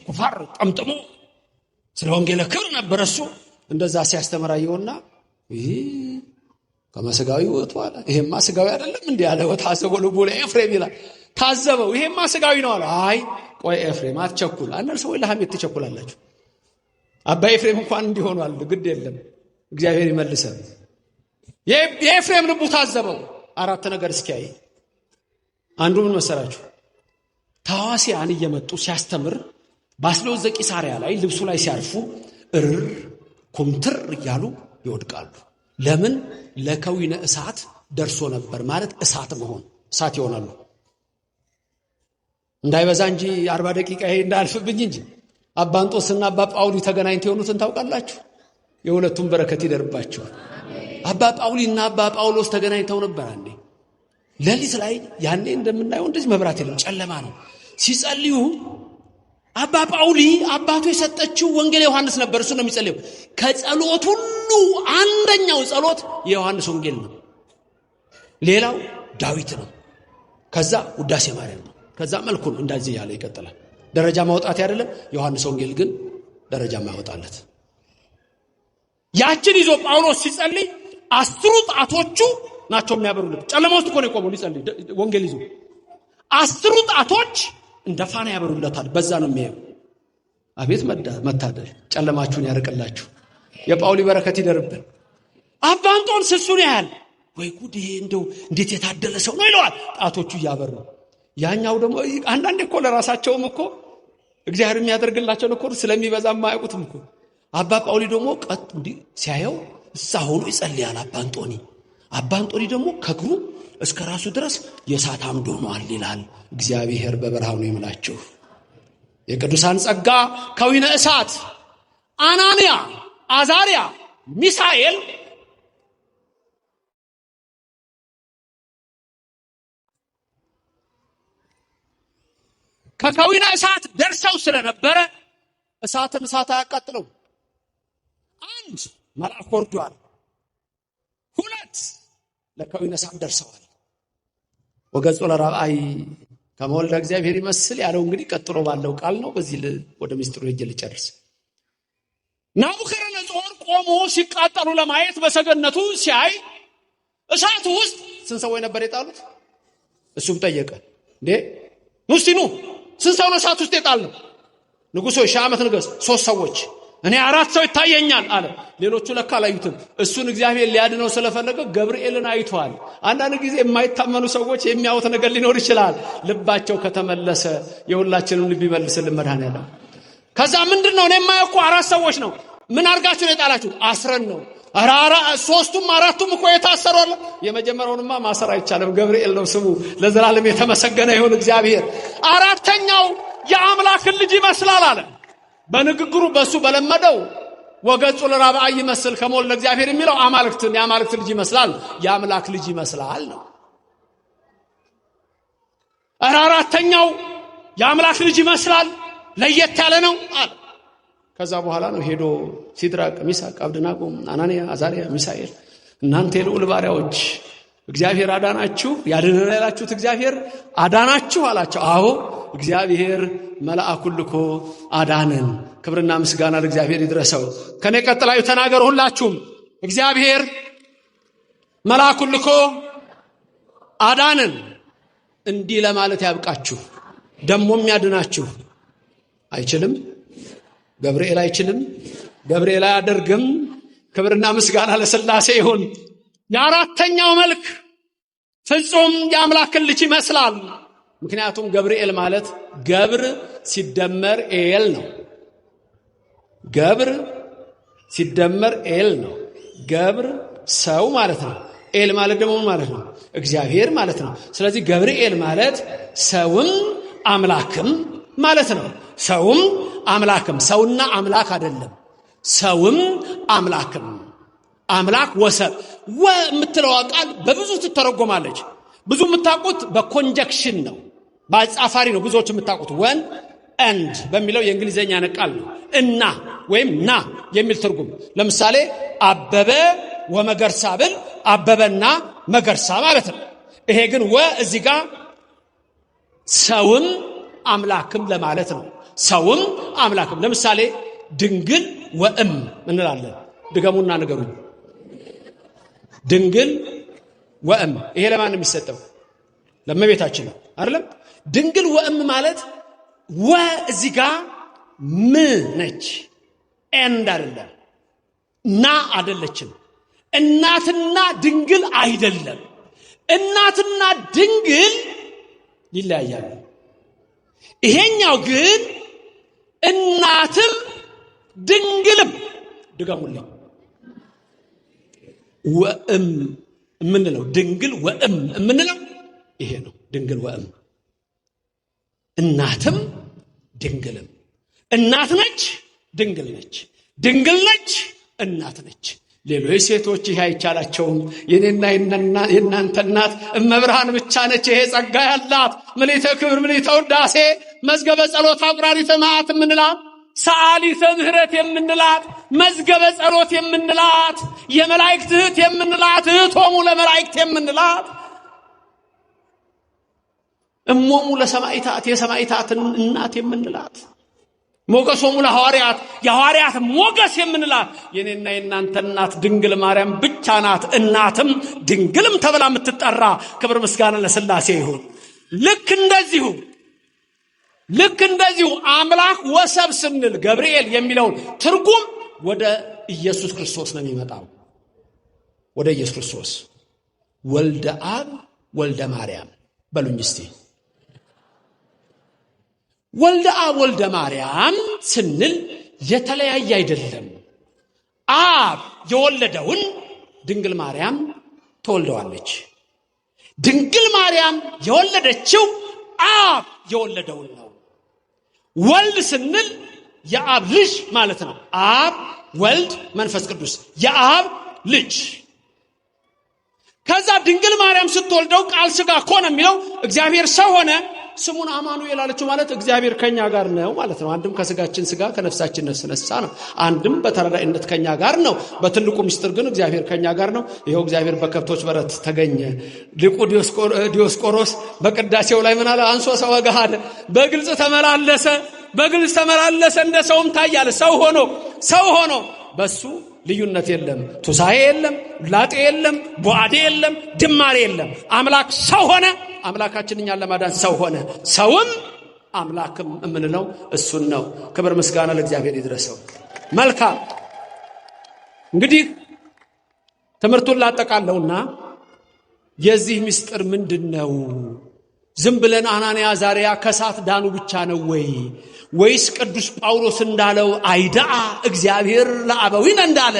A: ኩፋር ጠምጥሞ ስለ ወንጌል ክብር ነበር። እሱ እንደዛ ሲያስተምራየውና ከመስጋዊ ወጥቷል። ይሄማ ስጋዊ አይደለም እንዴ ያለ ወታዘቦ ልቡ ለኤፍሬም ይላል። ታዘበው ይሄማ ስጋዊ ነው አለ። አይ ቆይ ኤፍሬም አትቸኩል። አንዳንድ ሰዎች ለሐሜት ትቸኩላላችሁ። አባ ኤፍሬም እንኳን እንዲሆኗል። ግድ የለም እግዚአብሔር ይመልሰን። የኤፍሬም ልቡ ታዘበው። አራት ነገር እስኪያይ አንዱ ምን መሰራችሁ? ታዋሲያን እየመጡ ሲያስተምር ባስልዮስ ዘቂሳርያ ላይ ልብሱ ላይ ሲያርፉ እርር ኩምትር እያሉ ይወድቃሉ። ለምን? ለከዊነ እሳት ደርሶ ነበር ማለት እሳት መሆን እሳት ይሆናሉ። እንዳይበዛ እንጂ 40 ደቂቃ ይሄ እንዳልፍብኝ እንጂ አባ እንጦስና አባ ጳውሊ ተገናኝተው የሆኑትን ታውቃላችሁ? የሁለቱም በረከት ይደርባቸው። አባ ጳውሊና አባ ጳውሎስ ተገናኝተው ነበር አንዴ ሌሊት ላይ። ያኔ እንደምናየው እንደዚህ መብራት የለም ጨለማ ነው። ሲጸልዩ አባ ጳውሊ አባቱ የሰጠችው ወንጌል ዮሐንስ ነበር። እሱ ነው የሚጸልየው። ከጸሎት ሁሉ አንደኛው ጸሎት የዮሐንስ ወንጌል ነው። ሌላው ዳዊት ነው። ከዛ ውዳሴ ማርያም ነው። ከዛ መልኩን እንደዚህ ያለ ይቀጥላል። ደረጃ ማውጣት አይደለም። ዮሐንስ ወንጌል ግን ደረጃ ማውጣለት። ያችን ይዞ ጳውሎስ ሲጸልይ 10 ጣቶቹ ናቸው የሚያበሩለት። ጨለማ ውስጥ እኮ ነው የቆመው ሊጸልይ ወንጌል ይዞ 10 ጣቶች እንደ ፋና ያበሩለታል። በዛ ነው የሚያየው። አቤት መታደል! ጨለማችሁን ያርቅላችሁ። የጳውሊ በረከት ይደርብን። አባ እንጦንስ እሱን ያህል ወይ ጉድ! ይሄ እንደው እንዴት የታደለ ሰው ነው ይለዋል። ጣቶቹ እያበሩ ያኛው ደግሞ አንዳንዴ እኮ ለራሳቸውም እኮ እግዚአብሔር የሚያደርግላቸው እኮ ስለሚበዛ የማያውቁትም እኮ። አባ ጳውሊ ደግሞ ቀጥ እንዲህ ሲያየው እዛ ሆኖ ይጸልያል። አባ እንጦኒ ደግሞ ከእግሩ እስከ ራሱ ድረስ የእሳት አምድ ሆኗል ይላል። እግዚአብሔር በበረሃው ነው ይምላችሁ። የቅዱሳን ጸጋ ከዊነ እሳት አናንያ፣ አዛርያ፣ ሚሳኤል ከከዊነ እሳት ደርሰው ስለነበረ እሳትን እሳት አያቃጥለው። አንድ መልአክ ወርዷል። 2 ለከዊነ እሳት ደርሰዋል። ወገጾ ለራእይ ከመወልደ እግዚአብሔር ይመስል ያለው እንግዲህ ቀጥሎ ባለው ቃል ነው። በዚህ ወደ ምስጢሩ ሄጄ ልጨርስ። ናቡከደነፆር ቆሞ ሲቃጠሉ ለማየት በሰገነቱ ሲያይ እሳቱ ውስጥ ስንት ሰዎች ነበር የጣሉት? እሱም ጠየቀ፣ እንዴ ሙስቲኑ ስንት ሰው ነው እሳት ውስጥ የጣልነው? ንጉሥ ሆይ 1000 ዓመት ንገስ። 3 ሰዎች፣ እኔ 4 ሰው ይታየኛል አለ። ሌሎቹ ለካ አላዩትም። እሱን እግዚአብሔር ሊያድነው ስለፈለገ ገብርኤልን አይቷል። አንዳንድ ጊዜ የማይታመኑ ሰዎች የሚያዩት ነገር ሊኖር ይችላል። ልባቸው ከተመለሰ የሁላችንም ልብ ይመልስልን መድኃኔዓለም። ከዛ ምንድነው እኔ የማየው 4 ሰዎች ነው። ምን አርጋችሁ ነው የጣላችሁ? አስረን ነው። አራራ 3ቱም 4ቱም እኮ የታሰሩ አለ። የመጀመሪያውንማ ማሰር አይቻልም፣ ገብርኤል ነው ስሙ። ለዘላለም የተመሰገነ ይሁን እግዚአብሔር። 4ተኛው የአምላክን ልጅ ይመስላል አለ። በንግግሩ በሱ በለመደው ወገጹ ለራብዓይ ይመስል ከመወልደ እግዚአብሔር የሚለው የአማልክት ልጅ ይመስላል፣ የአምላክ ልጅ ይመስላል ነው። 4ተኛው የአምላክ ልጅ ይመስላል፣ ለየት ያለ ነው አለ። ከዛ በኋላ ነው ሄዶ ሲድራቅ፣ ሚሳቅ፣ አብደናጎ፣ አናንያ፣ አዛርያ፣ ሚሳኤል እናንተ የልዑል ባሪያዎች እግዚአብሔር አዳናችሁ፣ ያድነናል ያላችሁት እግዚአብሔር አዳናችሁ አላቸው። አዎ እግዚአብሔር መልአኩን ልኮ አዳነን። ክብርና ምስጋና ለእግዚአብሔር ይድረሰው። ከኔ ቀጥላዩ ተናገሩ ሁላችሁም። እግዚአብሔር መልአኩን ልኮ አዳነን። እንዲህ ለማለት ያብቃችሁ። ደሞም ያድናችሁ አይችልም? ገብርኤል አይችልም? ገብርኤል አያደርግም? ክብርና ምስጋና ለሥላሴ ይሁን። የ4ተኛው መልክ ፍጹም የአምላክን ልጅ ይመስላል። ምክንያቱም ገብርኤል ማለት ገብር ሲደመር ኤል ነው። ገብር ሲደመር ኤል ነው። ገብር ሰው ማለት ነው። ኤል ማለት ደግሞ ማለት ነው እግዚአብሔር ማለት ነው። ስለዚህ ገብርኤል ማለት ሰውም አምላክም ማለት ነው። ሰውም አምላክም፣ ሰውና አምላክ አይደለም። ሰውም አምላክም። አምላክ ወሰብ የምትለው ቃል በብዙ ትተረጎማለች። ብዙ የምታውቁት በኮንጀክሽን ነው፣ በአጻፋሪ ነው። ብዙዎች የምታውቁት ወን ኤንድ በሚለው የእንግሊዘኛ ቃል ነው። እና ወይም ና የሚል ትርጉም። ለምሳሌ አበበ ወመገርሳ ብል አበበና መገርሳ ማለት ነው። ይሄ ግን እዚህ ጋር ሰውም አምላክም ለማለት ነው። ሰውም አምላክም። ለምሳሌ ድንግል ወእም እንላለን። ድገሙና ንገሩኝ። ድንግል ወእም። ይሄ ለማን ነው የሚሰጠው? ለእመቤታችን ነው አይደለም? ድንግል ወእም ማለት እዚህ ጋር ም ነች፣ ኤንድ አይደለም፣ ና አይደለችም። እናትና ድንግል አይደለም። እናትና ድንግል ይለያያሉ። ይሄኛው ግን እናትም ድንግልም። ድገሙልኝ። ወእም የምንለው ድንግል ወእም የምንለው ይሄ ነው። ድንግል ወእም እናትም ድንግልም። እናት ነች፣ ድንግል ነች፣ ድንግል ነች፣ እናት ነች። ሌሎች ሴቶች ይሄ አይቻላቸውም። የኔና የእናንተ እናት እመብርሃን ብቻ ነች። ይሄ ጸጋ ያላት ምልዕተ ክብር ምልዕተ ውዳሴ መዝገበ ጸሎት አቁራሪተ መዓት የምንላት ሰዓሊተ ምሕረት የምንላት መዝገበ ጸሎት የምንላት የመላእክት እህት የምንላት እህቶሙ ለመላእክት የምንላት እሞሙ ለሰማዕታት የሰማዕታትን እናት የምንላት ሞገሶሙ ለሐዋርያት የሐዋርያት ሞገስ የምንላት የኔና የእናንተ እናት ድንግል ማርያም ብቻ ናት። እናትም ድንግልም ተብላ የምትጠራ። ክብር ምስጋና ለሥላሴ ይሁን። ልክ እንደዚሁ አምላክ ወሰብ ስንል ገብርኤል የሚለውን ትርጉም ወደ ኢየሱስ ክርስቶስ ነው የሚመጣው። ወደ ኢየሱስ ክርስቶስ ወልደ አብ ወልደ ማርያም በሉኝ እስቲ። ወልደ አብ ወልደ ማርያም ስንል የተለያየ አይደለም። አብ የወለደውን ድንግል ማርያም ተወልደዋለች። ድንግል ማርያም የወለደችው አብ የወለደውን ነው። ወልድ ስንል የአብ ልጅ ማለት ነው። አብ ወልድ መንፈስ ቅዱስ የአብ ልጅ። ከዛ ድንግል ማርያም ስትወልደው ቃል ሥጋ ሆነ የሚለው እግዚአብሔር ሰው ሆነ። ስሙን አማኑኤል አለችው ማለት እግዚአብሔር ከኛ ጋር ነው ማለት ነው። አንድም ከስጋችን ስጋ ከነፍሳችን ነፍስ ነሳ ነው። አንድም በተራዳኢነት ከኛ ጋር ነው። በትልቁ ምስጢር ግን እግዚአብሔር ከኛ ጋር ነው። ይሄው እግዚአብሔር በከብቶች በረት ተገኘ። ሊቁ ዲዮስቆሮስ በቅዳሴው ላይ ምን አለ? አንሶ ሰው ወገሃደ፣ በግልጽ ተመላለሰ፣ በግልጽ ተመላለሰ፣ እንደ ሰውም ታያለ። ሰው ሆኖ በሱ ልዩነት የለም፣ ቱሳኤ የለም፣ ላጤ የለም፣ ቧዴ የለም፣ ድማሬ የለም። አምላክ ሰው ሆነ። አምላካችን እኛን ለማዳን ሰው ሆነ። ሰውም አምላክም የምንለው እሱን ነው። ክብር ምስጋና ለእግዚአብሔር ይድረሰው። መልካም እንግዲህ ትምህርቱን ላጠቃለውና የዚህ ምስጢር ምንድነው? ዝም ብለን አናንያ አዛርያ ከሳት ዳኑ ብቻ ነው ወይስ ቅዱስ ጳውሎስ እንዳለው አይዳአ እግዚአብሔር ለአበዊነ እንዳለ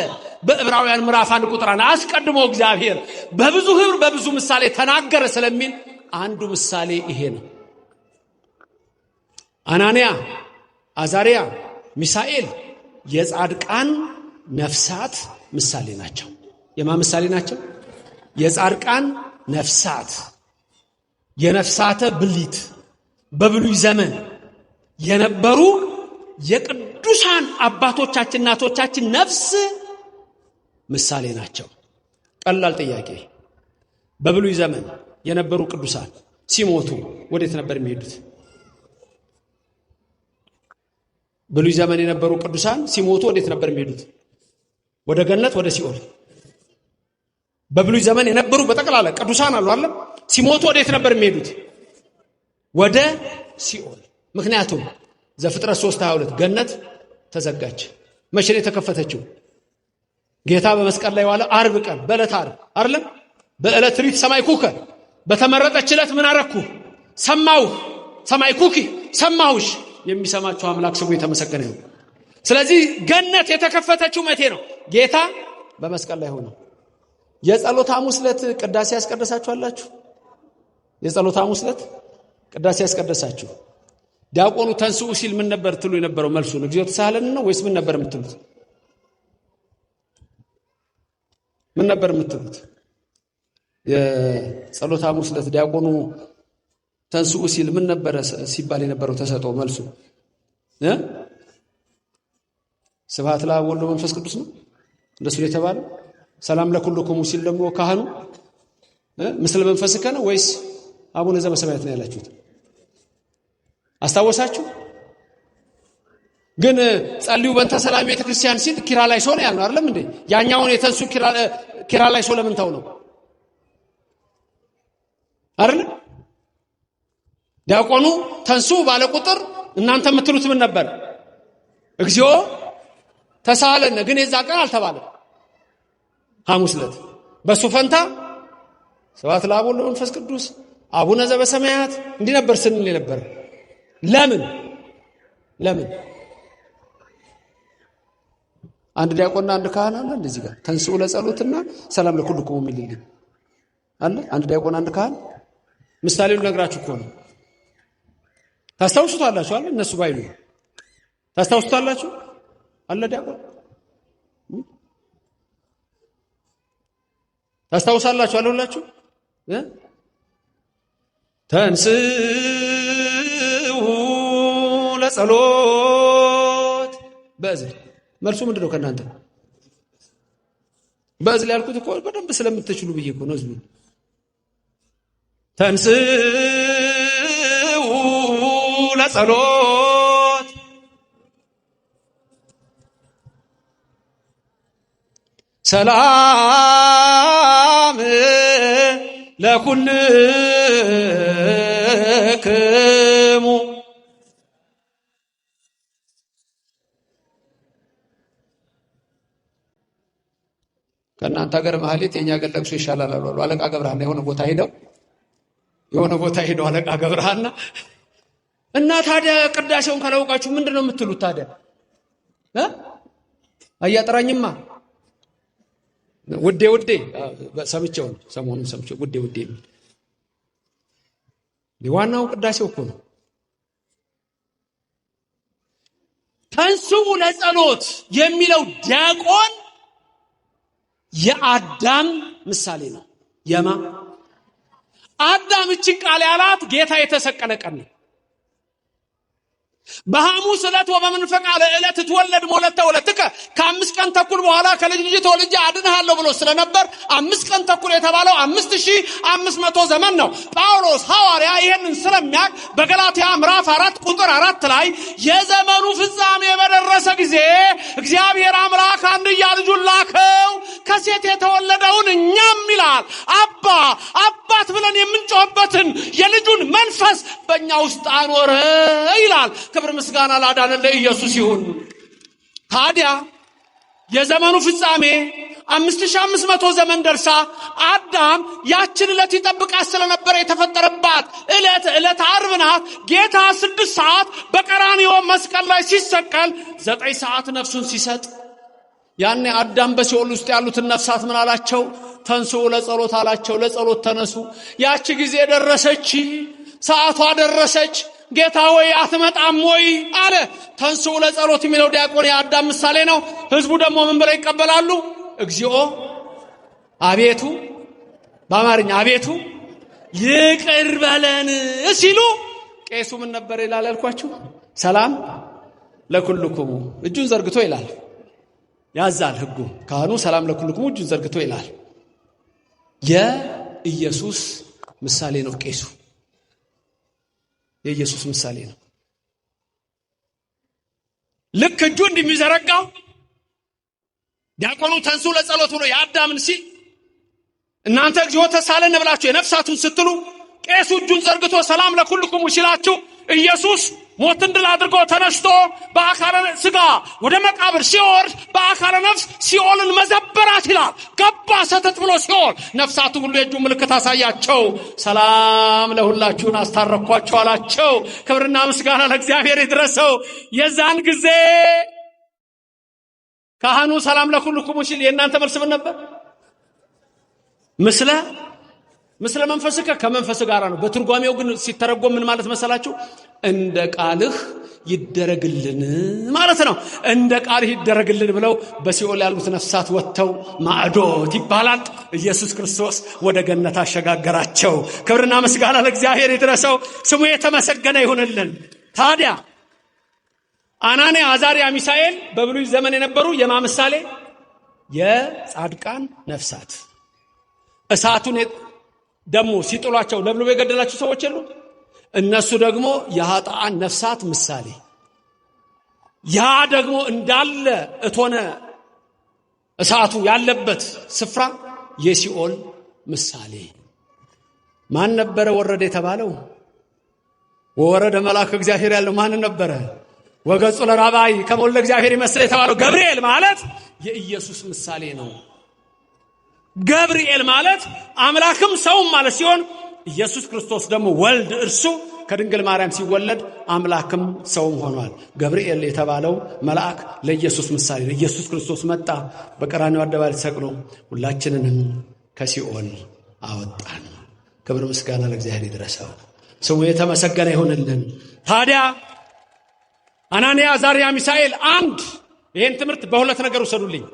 A: በዕብራውያን ምዕራፍ 1 ቁጥር 1 አስቀድሞ እግዚአብሔር በብዙ ህብር በብዙ ምሳሌ ተናገረ ስለሚል አንዱ ምሳሌ ይሄ ነው። አናንያ አዛርያ ሚሳኤል የጻድቃን ነፍሳት ምሳሌ ናቸው። የማን ምሳሌ ናቸው? የጻድቃን ነፍሳት፣ የነፍሳተ ብሊት በብሉይ ዘመን የነበሩ የቅዱሳን አባቶቻችን እናቶቻችን ነፍስ ምሳሌ ናቸው። ቀላል ጥያቄ። በብሉይ ዘመን የነበሩ ቅዱሳን ሲሞቱ ወዴት ነበር የሚሄዱት? ብሉይ ዘመን የነበሩ ቅዱሳን ሲሞቱ ወዴት ነበር የሚሄዱት? ወደ ገነት፣ ወደ ሲኦል። በብሉይ ዘመን የነበሩ በጠቅላላ ቅዱሳን አሉ አይደል? ሲሞቱ ወዴት ነበር የሚሄዱት? ወደ ሲኦል። ምክንያቱም ዘፍጥረት 3:22 ገነት ተዘጋች። መቼ ነው የተከፈተችው? ጌታ በመስቀል ላይ ዋለ ዓርብ ቀን በዕለተ ዓርብ አይደለም? በዕለተ ሪት ሰማይኩከ፣ በተመረጠች ዕለት ምን አረኩ? ሰማሁህ። ሰማይኩኪ፣ ሰማሁሽ። የሚሰማችሁ አምላክ ስሙ የተመሰገነ ይሁን። ስለዚህ ገነት የተከፈተችው መቼ ነው? ጌታ በመስቀል ላይ ሆኖ። የጸሎተ ሐሙስ ዕለት ቅዳሴ ያስቀደሳችሁ አላችሁ? የጸሎተ ሐሙስ ዕለት ቅዳሴ ያስቀደሳችሁ ዲያቆኑ ተንስኡ ሲል ምን ነበር ትሉ የነበረው? መልሱን እግዚኦ ተሳሃለን ነው ወይስ ምን ነበር የምትሉት? ምን ነበር የምትሉት? የጸሎተ ሐሙስ ዕለት ዲያቆኑ ተንስኡ ሲል ምን ነበር ሲባል የነበረው? ተሰጠው መልሱ ስብሐት ለአብ ወወልድ ወመንፈስ ቅዱስ ነው እንደሱ የተባለው። ሰላም ለኩልክሙ ሲል ደግሞ ካህኑ ምስለ መንፈስከ ነው ወይስ አቡነ ዘበሰማያት ነው ያላችሁት? አስታወሳችሁ? ግን ጸልዩ በእንተ ሰላም ቤተክርስቲያን ሲል ኪርያላይሶ ነው ያልነው አይደለም እንዴ? ያኛውን የተንሱ ኪርያላይሶ ለምን ተው ነው አይደል? ዲያቆኑ ተንሱ ባለ ቁጥር እናንተ የምትሉት ምን ነበር? እግዚኦ ተሳሃለን። ግን የዛ ቀን አልተባለም። ሐሙስ ዕለት በሱ ፈንታ ስብሐት ለአብ ወወልድ ወመንፈስ ቅዱስ አቡነ ዘበሰማያት እንዲህ ነበር ስንል ነበር። ለምን አንድ ዲያቆንና አንድ ካህን አለ እንደዚህ ጋር ተንስኡ ለጸሎትና ሰላም ለኩልክሙ የሚልልኝ አለ። አንድ ዲያቆን አንድ ካህን ምሳሌውን ነግራችሁ እኮ ነው። ታስታውሱታላችሁ አለ። እነሱ ባይሉ ታስታውሱታላችሁ አለ። ዲያቆን ታስታውሳላችሁ አለ ሁላችሁ ተንስኡ ለጸሎት በእዝል። መልሱ ምንድነው? ከእናንተ በእዝል ያልኩት እኮ በደንብ ስለምትችሉ ብዬ እኮ ነው። ህዝቡ ተንስኡ ለጸሎት ሰላም ለኩልክሙ ከእናንተ ሀገር ማህሌት የኛ ሀገር ለቅሶ ይሻላል አሉ አለቃ ገብረሃና። የሆነ ቦታ ሄደው አለቃ ገብረሃና እና ታዲያ ቅዳሴውን ካላወቃችሁ ምንድነው የምትሉት ታዲያ? አያጥራኝማ ውዴ ሰምቼው ነው ሰሞኑን ሰምቼው ውዴ ዋናው ቅዳሴው እኮ ነው። ተንስኡ ለጸሎት የሚለው ዲያቆን የአዳም ምሳሌ ነው። የማ አዳም እችን ቃል ያላት ጌታ የተሰቀለ ቀን ነው። በሐሙስ ዕለት ወበመንፈቃ ለዕለት ትወለድ ሞለተ ወለትከ ከ5 ቀን ተኩል በኋላ ከልጅ ልጅ ተወልጄ አድንሃለሁ ብሎ ስለነበር 5 ቀን ተኩል የተባለው 5500 ዘመን ነው። ጳውሎስ ሐዋርያ ይሄንን ስለሚያውቅ በገላትያ ምዕራፍ 4 ቁጥር 4 ላይ የዘመኑ ፍጻሜ በደረሰ ጊዜ እግዚአብሔር አምላክ አንድያ ልጁን ላከው ከሴት የተወለደውን እኛም ይላል አባት ብለን የምንጮህበትን የልጁን መንፈስ በእኛ ውስጥ አኖረ ይላል። ክብር ምስጋና ላዳነን ለኢየሱስ ይሁን። ታዲያ የዘመኑ ፍጻሜ 5500 ዘመን ደርሳ አዳም ያችን ዕለት ይጠብቃት ስለነበረ የተፈጠረባት ዕለት ዓርብ ናት። ጌታ 6 ሰዓት በቀራንዮ መስቀል ላይ ሲሰቀል 9 ሰዓት ነፍሱን ሲሰጥ ያኔ አዳም በሲኦል ውስጥ ያሉትን ነፍሳት ምን አላቸው? ተንሥኡ ለጸሎት አላቸው። ለጸሎት ተነሱ። ያቺ ጊዜ ደረሰች፣ ሰዓቷ ደረሰች። ጌታ ሆይ አትመጣም ወይ አለ። ተንሥኡ ለጸሎት የሚለው ዲያቆን የአዳም ምሳሌ ነው። ህዝቡ ደግሞ ምን ብለው ይቀበላሉ? እግዚኦ አቤቱ፣ በአማርኛ አቤቱ ይቅር በለን ሲሉ ቄሱ ምን ነበር ይላል ያልኳችሁ? ሰላም ለኩልኩሙ እጁን ዘርግቶ ይላል። ያዛል ህጉ። ካህኑ ሰላም ለኩልኩሙ እጁን ዘርግቶ ይላል። የኢየሱስ ምሳሌ ነው ቄሱ። የኢየሱስ ምሳሌ ነው። ልክ እጁ እንደሚዘረጋው ዲያቆኑ ተንሥኡ ለጸሎት ብሎ የአዳምን ሲል እናንተ እግዚኦ ተሳለን ብላችሁ የነፍሳቱን ስትሉ ቄሱ እጁን ዘርግቶ ሰላም ለኩልኩሙ ሲላችሁ ኢየሱስ ሞትን ድል አድርጎ ተነስቶ በአካለ ሥጋ ወደ መቃብር ሲወርድ በአካለ ነፍስ ሲኦልን መዘበራት ይላል። ገባ ሰተት ብሎ ሲኦል ነፍሳቱ ሁሉ የእጁ ምልክት አሳያቸው። ሰላም ለሁላችሁን አስታረኳቸው አላቸው። ክብርና ምስጋና ለእግዚአብሔር ይድረሰው። የዛን ጊዜ ካህኑ ሰላም ለኩልኩሙ ሲል የእናንተ መልስ ምን ነበር? ምስለ መንፈስከ ከመንፈስ ጋር ነው። በትርጓሜው ግን ሲተረጎም ምን ማለት መሰላችሁ? እንደ ቃልህ ይደረግልን ማለት ነው። እንደ ቃልህ ይደረግልን ብለው በሲኦል ያሉት ነፍሳት ወጥተው ማዕዶት ይባላል ኢየሱስ ክርስቶስ ወደ ገነት አሸጋገራቸው። ክብርና ምስጋና ለእግዚአብሔር ይድረሰው። ስሙ የተመሰገነ ይሁንልን። ታዲያ አናንያ፣ አዛርያ፣ ሚሳኤል በብሉይ ዘመን የነበሩ የማምሳሌ የጻድቃን ነፍሳት እሳቱን ደሞ ሲጥሏቸው ለብልቦ የገደላቸው ሰዎች የሉ። እነሱ ደግሞ የኃጥአን ነፍሳት ምሳሌ። ያ ደግሞ እንዳለ እቶነ እሳቱ ያለበት ስፍራ የሲኦል ምሳሌ። ማን ነበረ ወረደ የተባለው? ወረደ መልአክ እግዚአብሔር ያለው ማን ነበረ? ወገጹ ለራባይ ከመወልደ እግዚአብሔር ይመስል የተባለው ገብርኤል ማለት የኢየሱስ ምሳሌ ነው። ገብርኤል ማለት አምላክም ሰውም ማለት ሲሆን ኢየሱስ ክርስቶስ ደግሞ ወልድ እርሱ ከድንግል ማርያም ሲወለድ አምላክም ሰውም ሆኗል። ገብርኤል የተባለው መልአክ ለኢየሱስ ምሳሌ ነው። ኢየሱስ ክርስቶስ መጣ፣ በቀራንዮ አደባባይ ተሰቅሎ ሁላችንንም ከሲኦል አወጣን። ክብር ምስጋና ለእግዚአብሔር ይድረሰው። ስሙ የተመሰገነ ይሁንልን። ታዲያ አናንያ፣ አዛርያ፣ ሚሳኤል አንድ ይሄን ትምህርት በሁለት ነገር ወሰዱልኝ።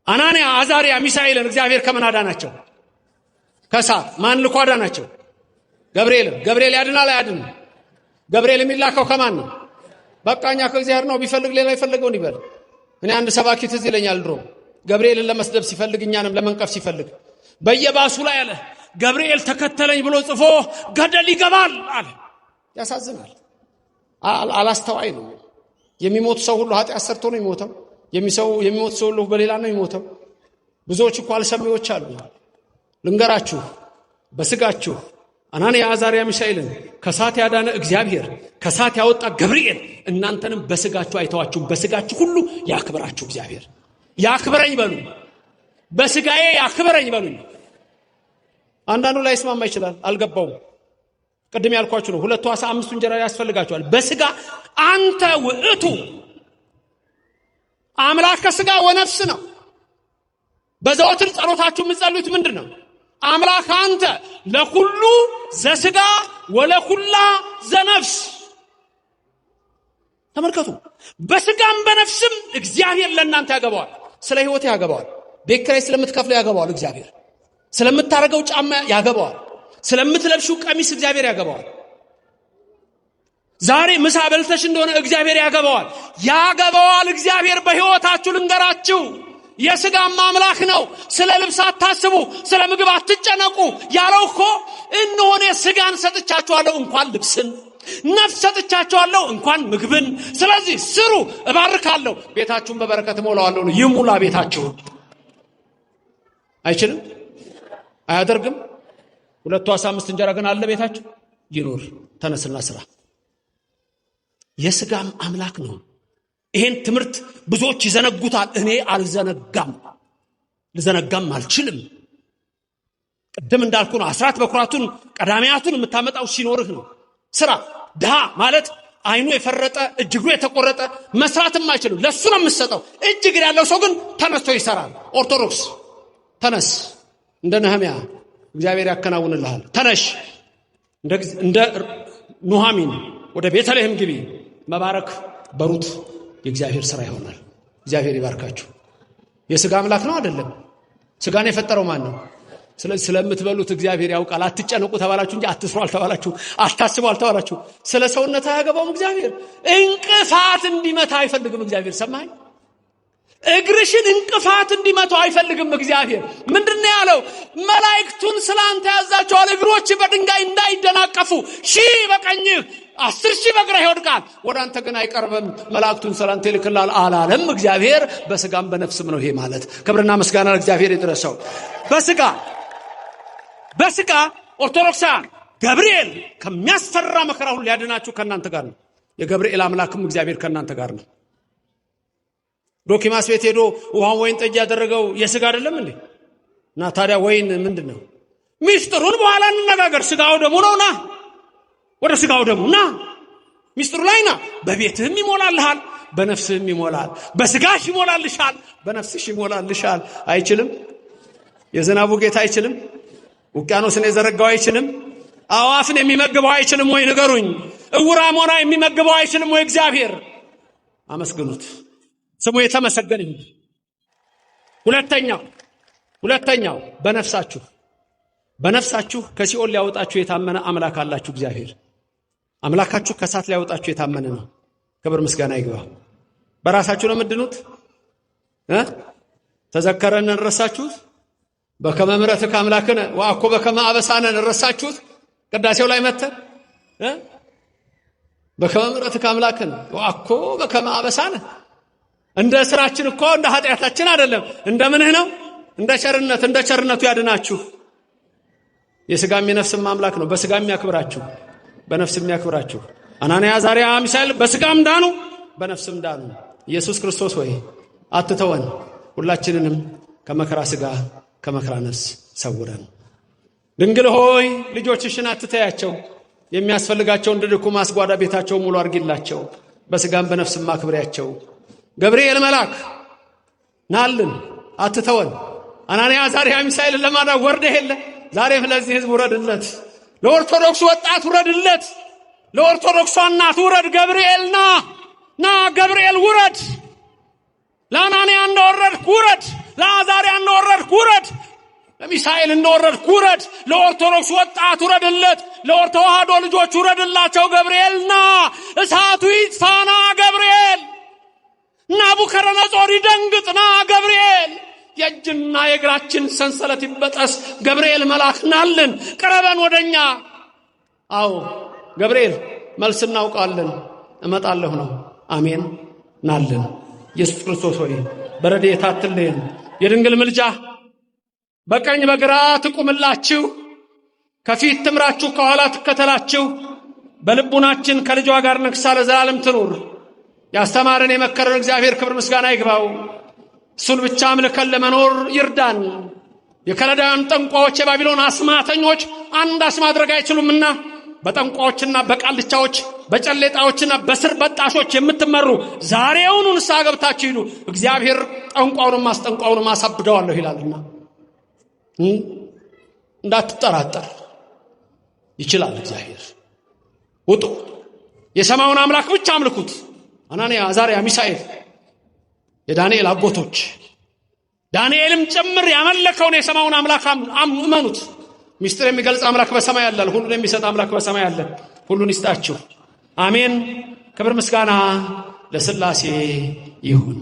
A: አናንያ፣ አዛርያ፣ ሚሳኤልን እግዚአብሔር ከምን አዳናቸው? ከእሳት። ማን ልኮ አዳናቸው? ገብርኤል ያድናል አያድንም? ገብርኤል የሚላከው ከማን ነው? በቃኛ ከእግዚአብሔር ነው። ቢፈልግ ሌላ ይፈልገውን ይበል። እኔ አንድ ሰባኪ ትዝ ይለኛል ድሮ ገብርኤልን ለመስደብ ሲፈልግ እኛንም ለመንቀፍ ሲፈልግ በየባሱ ላይ አለ ገብርኤል ተከተለኝ ብሎ ጽፎ ገደል ይገባል አለ። ያሳዝናል። አላስተዋይ ነው። የሚሞት ሰው ሁሉ ኃጢአት ሰርቶ ነው የሚሞተው። የሚሞት ሰው ሁሉ በሌላ ነው የሚሞተው። ብዙዎች እኮ አልሰሚዎች አሉ። ልንገራችሁ፣ በስጋችሁ አናንያ፣ አዛርያ፣ ሚሳኤልን ከእሳት ያዳነ እግዚአብሔር፣ ከእሳት ያወጣ ገብርኤል እናንተንም በስጋችሁ አይተዋችሁም። በስጋችሁ ሁሉ ያክብራችሁ እግዚአብሔር። ያክብረኝ በሉ፣ በስጋዬ ያክብረኝ በሉ። አንዳንዱ ላይ ስማማ ይችላል፣ አልገባውም። ቅድም ያልኳችሁ ነው። 2 ዓሣ 5 እንጀራ ያስፈልጋቸዋል። በስጋ አንተ ውእቱ አምላክ ከስጋ ወነፍስ ነው። በዘወትር ጸሎታችሁ የምትጸልዩት ምንድን ነው? አምላክ አንተ ለኩሉ ዘስጋ ወለኩላ ዘነፍስ። ተመልከቱ፣ በስጋም በነፍስም እግዚአብሔር ለእናንተ ያገባዋል። ስለ ሕይወት ያገባዋል። ቤት ኪራይ ስለምትከፍለው ያገባዋል። እግዚአብሔር ስለምታረገው ጫማ ያገባዋል። ስለምትለብሺው ቀሚስ እግዚአብሔር ያገባዋል። ዛሬ ምሳ በልተሽ እንደሆነ እግዚአብሔር ያገባዋል። እግዚአብሔር በሕይወታችሁ ልንገራችሁ የሥጋም አምላክ ነው። ስለ ልብስ አታስቡ፣ ስለ ምግብ አትጨነቁ ያለው እኮ እነሆ ሥጋን ሰጥቻችኋለሁ እንኳን ልብስን፣ ነፍስ ሰጥቻችኋለሁ እንኳን ምግብን። ስለዚህ ስሩ፣ እባርካለሁ፣ ቤታችሁን በበረከት እሞላዋለሁ። ይሙላ ቤታችሁን። አይችልም? አያደርግም? 2 ዓሣ 5 እንጀራ ግን አለ ቤታችሁ? ይኑር። ተነስና ስራ። የሥጋም አምላክ ነው። ይሄን ትምህርት ብዙዎች ይዘነጉታል። እኔ አልዘነጋም፣ ልዘነጋም አልችልም። ቅድም እንዳልኩ ነው። አስራት በኩራቱን ቀዳሚያቱን የምታመጣው ሲኖርህ ነው። ስራ። ድሃ ማለት አይኑ የፈረጠ እጅግሩ የተቆረጠ መስራትም አይችልም፣ ለሱ ነው የምትሰጠው። እጅግር ያለው ሰው ግን ተነስቶ ይሰራል። ኦርቶዶክስ ተነስ፣ እንደ ነህምያ እግዚአብሔር ያከናውንልሃል። ተነሽ፣ እንደ ኑሃሚን ወደ ቤተልሔም ግቢ። መባረክ በሩት የእግዚአብሔር ሥራ ይሆናል። እግዚአብሔር ይባርካችሁ። የሥጋ አምላክ ነው አይደለም? ሥጋን የፈጠረው ማን ነው? ስለዚህ ስለምትበሉት እግዚአብሔር ያውቃል። አትጨነቁ ተባላችሁ እንጂ አትስሩ አልተባላችሁ፣ አታስቡ አልተባላችሁ። ስለ ሰውነት አያገባውም እግዚአብሔር። እንቅፋት እንዲመታ አይፈልግም እግዚአብሔር። ሰማይ እግርሽን እንቅፋት እንዲመታው አይፈልግም እግዚአብሔር። ምንድነው ያለው? መላእክቱን ስላንተ ያዛቸዋል፣ እግሮች በድንጋይ እንዳይደናቀፉ። 1000 በቀኝህ 10,000 በግራህ ይወድቃል፣ ወደ አንተ ግን አይቀርብም። መላእክቱን ስላንተ ይልክላል አላለም እግዚአብሔር? በሥጋም በነፍስም ነው ይሄ ማለት። ክብርና ምስጋና ለእግዚአብሔር ይድረሰው። በሥጋ ኦርቶዶክሳን ገብርኤል ከሚያስፈራ መከራ ሁሉ ሊያድናችሁ ከእናንተ ጋር ነው። የገብርኤል አምላክም እግዚአብሔር ከእናንተ ጋር ነው። ዶኪማስ ቤት ሄዶ ውሃን ወይን ጠጅ ያደረገው የሥጋ አይደለም እንዴ? እና ታዲያ ወይን ምንድን ነው? ሚስጥሩን በኋላ እንነጋገር። ሥጋው ደሙ ነው። ና ወደ ሥጋው ደሙ ና፣ ሚስጥሩ ላይ ና። በቤትህም ይሞላልሃል፣ በነፍስህም ይሞላል። በሥጋሽ ይሞላልሻል፣ በነፍስሽ ይሞላልሻል። አይችልም? የዝናቡ ጌታ አይችልም? ውቅያኖስን የዘረጋው አይችልም? አዋፍን የሚመግበው አይችልም ወይ? ንገሩኝ። እውራ ሞራ የሚመግበው አይችልም ወይ? እግዚአብሔር አመስግኑት። ስሙ የተመሰገነ ይሁን። ሁለተኛው በነፍሳችሁ ከሲኦል ሊያወጣችሁ የታመነ አምላክ አላችሁ። እግዚአብሔር አምላካችሁ ከእሳት ሊያወጣችሁ የታመነ ነው። ክብር ምስጋና ይግባ። በራሳችሁ ነው የምትድኑት? ተዘከረን ረሳችሁት? በከመ ምሕረትከ አምላክነ ወአኮ በከመ አበሳነ ረሳችሁት? ቅዳሴው ላይ መተን በከመ ምሕረትከ አምላክነ ወአኮ በከመ አበሳነ። እንደ ስራችን እኮ እንደ ኃጢአታችን አይደለም። እንደ ምንህ ነው? እንደ ቸርነቱ ያድናችሁ። የሥጋም የነፍስም አምላክ ነው። በሥጋም ያክብራችሁ፣ በነፍስም ያክብራችሁ። አናንያ አዛርያ ሚሳኤል በሥጋም ዳኑ፣ በነፍስም ዳኑ። ኢየሱስ ክርስቶስ ሆይ አትተወን፣ ሁላችንንም ከመከራ ሥጋ ከመከራ ነፍስ ሰውረን። ድንግል ሆይ ልጆችሽን አትተያቸው፣ የሚያስፈልጋቸውን ድልኩ ማስጓዳ ቤታቸው ሙሉ አርጊላቸው፣ በሥጋም በነፍስም አክብሪያቸው። ገብርኤል መልአክ ናልን፣ አትተወን። አናንያ አዛርያ ሚሳኤልን ለማዳን ወርደህ የለ? ዛሬም ለዚህ ሕዝብ ውረድለት። ለኦርቶዶክስ ወጣት ውረድለት። ለኦርቶዶክሷ እናት ውረድ። ገብርኤል ና ገብርኤል ውረድ። ለአናንያ እንደወረድክ ውረድ። ለአዛርያ እንደወረድክ ውረድ። ለሚሳኤል እንደወረድክ ውረድ። ለኦርቶዶክስ ወጣት ውረድለት። ለተዋህዶ ልጆች ውረድላቸው። ገብርኤል እሳቱ ይጥፋና ገብርኤል ናቡከደነፆር ይደንግጥ ገብርኤል የእጅና የእግራችን ሰንሰለት ይበጠስ። ገብርኤል መልአክ ናልን፣ ቅረበን ወደኛ። አዎ ገብርኤል መልስ እናውቃለን፣ እመጣለሁ ነው። አሜን። ናልን። ኢየሱስ ክርስቶስ ሆይ በረድኤት አትለየን። የድንግል ምልጃ በቀኝ በግራ ትቁምላችሁ፣ ከፊት ትምራችሁ፣ ከኋላ ትከተላችሁ። በልቡናችን ከልጇ ጋር ነግሳ ለዘላለም ትኑር። ያስተማረን የመከረን እግዚአብሔር ክብር ምስጋና ይግባው። እሱን ብቻ አምልከን ለመኖር ይርዳን። የከለዳውያን ጠንቋዎች፣ የባቢሎን አስማተኞች አንዳች ማድረግ አይችሉምና በጠንቋዎችና በቃልቻዎች በጨሌጣዎችና በስር በጣሾች የምትመሩ ዛሬውኑ ንስሐ ገብታችሁ ሂዱ። እግዚአብሔር ጠንቋውንም አስጠንቋውንም አሳብደዋለሁ ይላልና እንዳትጠራጠር ይችላል እግዚአብሔር። ውጡ፣ የሰማዩን አምላክ ብቻ አምልኩት። አናንያ አዛርያ ሚሳኤል የዳንኤል አጎቶች ዳንኤልም ጭምር ያመለከውን የሰማዩን አምላክ እመኑት። ሚስጥር የሚገልጽ አምላክ በሰማይ አለ። ሁሉን የሚሰጥ አምላክ በሰማይ አለ። ሁሉን ይስጣችሁ። አሜን። ክብር ምስጋና ለሥላሴ ይሁን።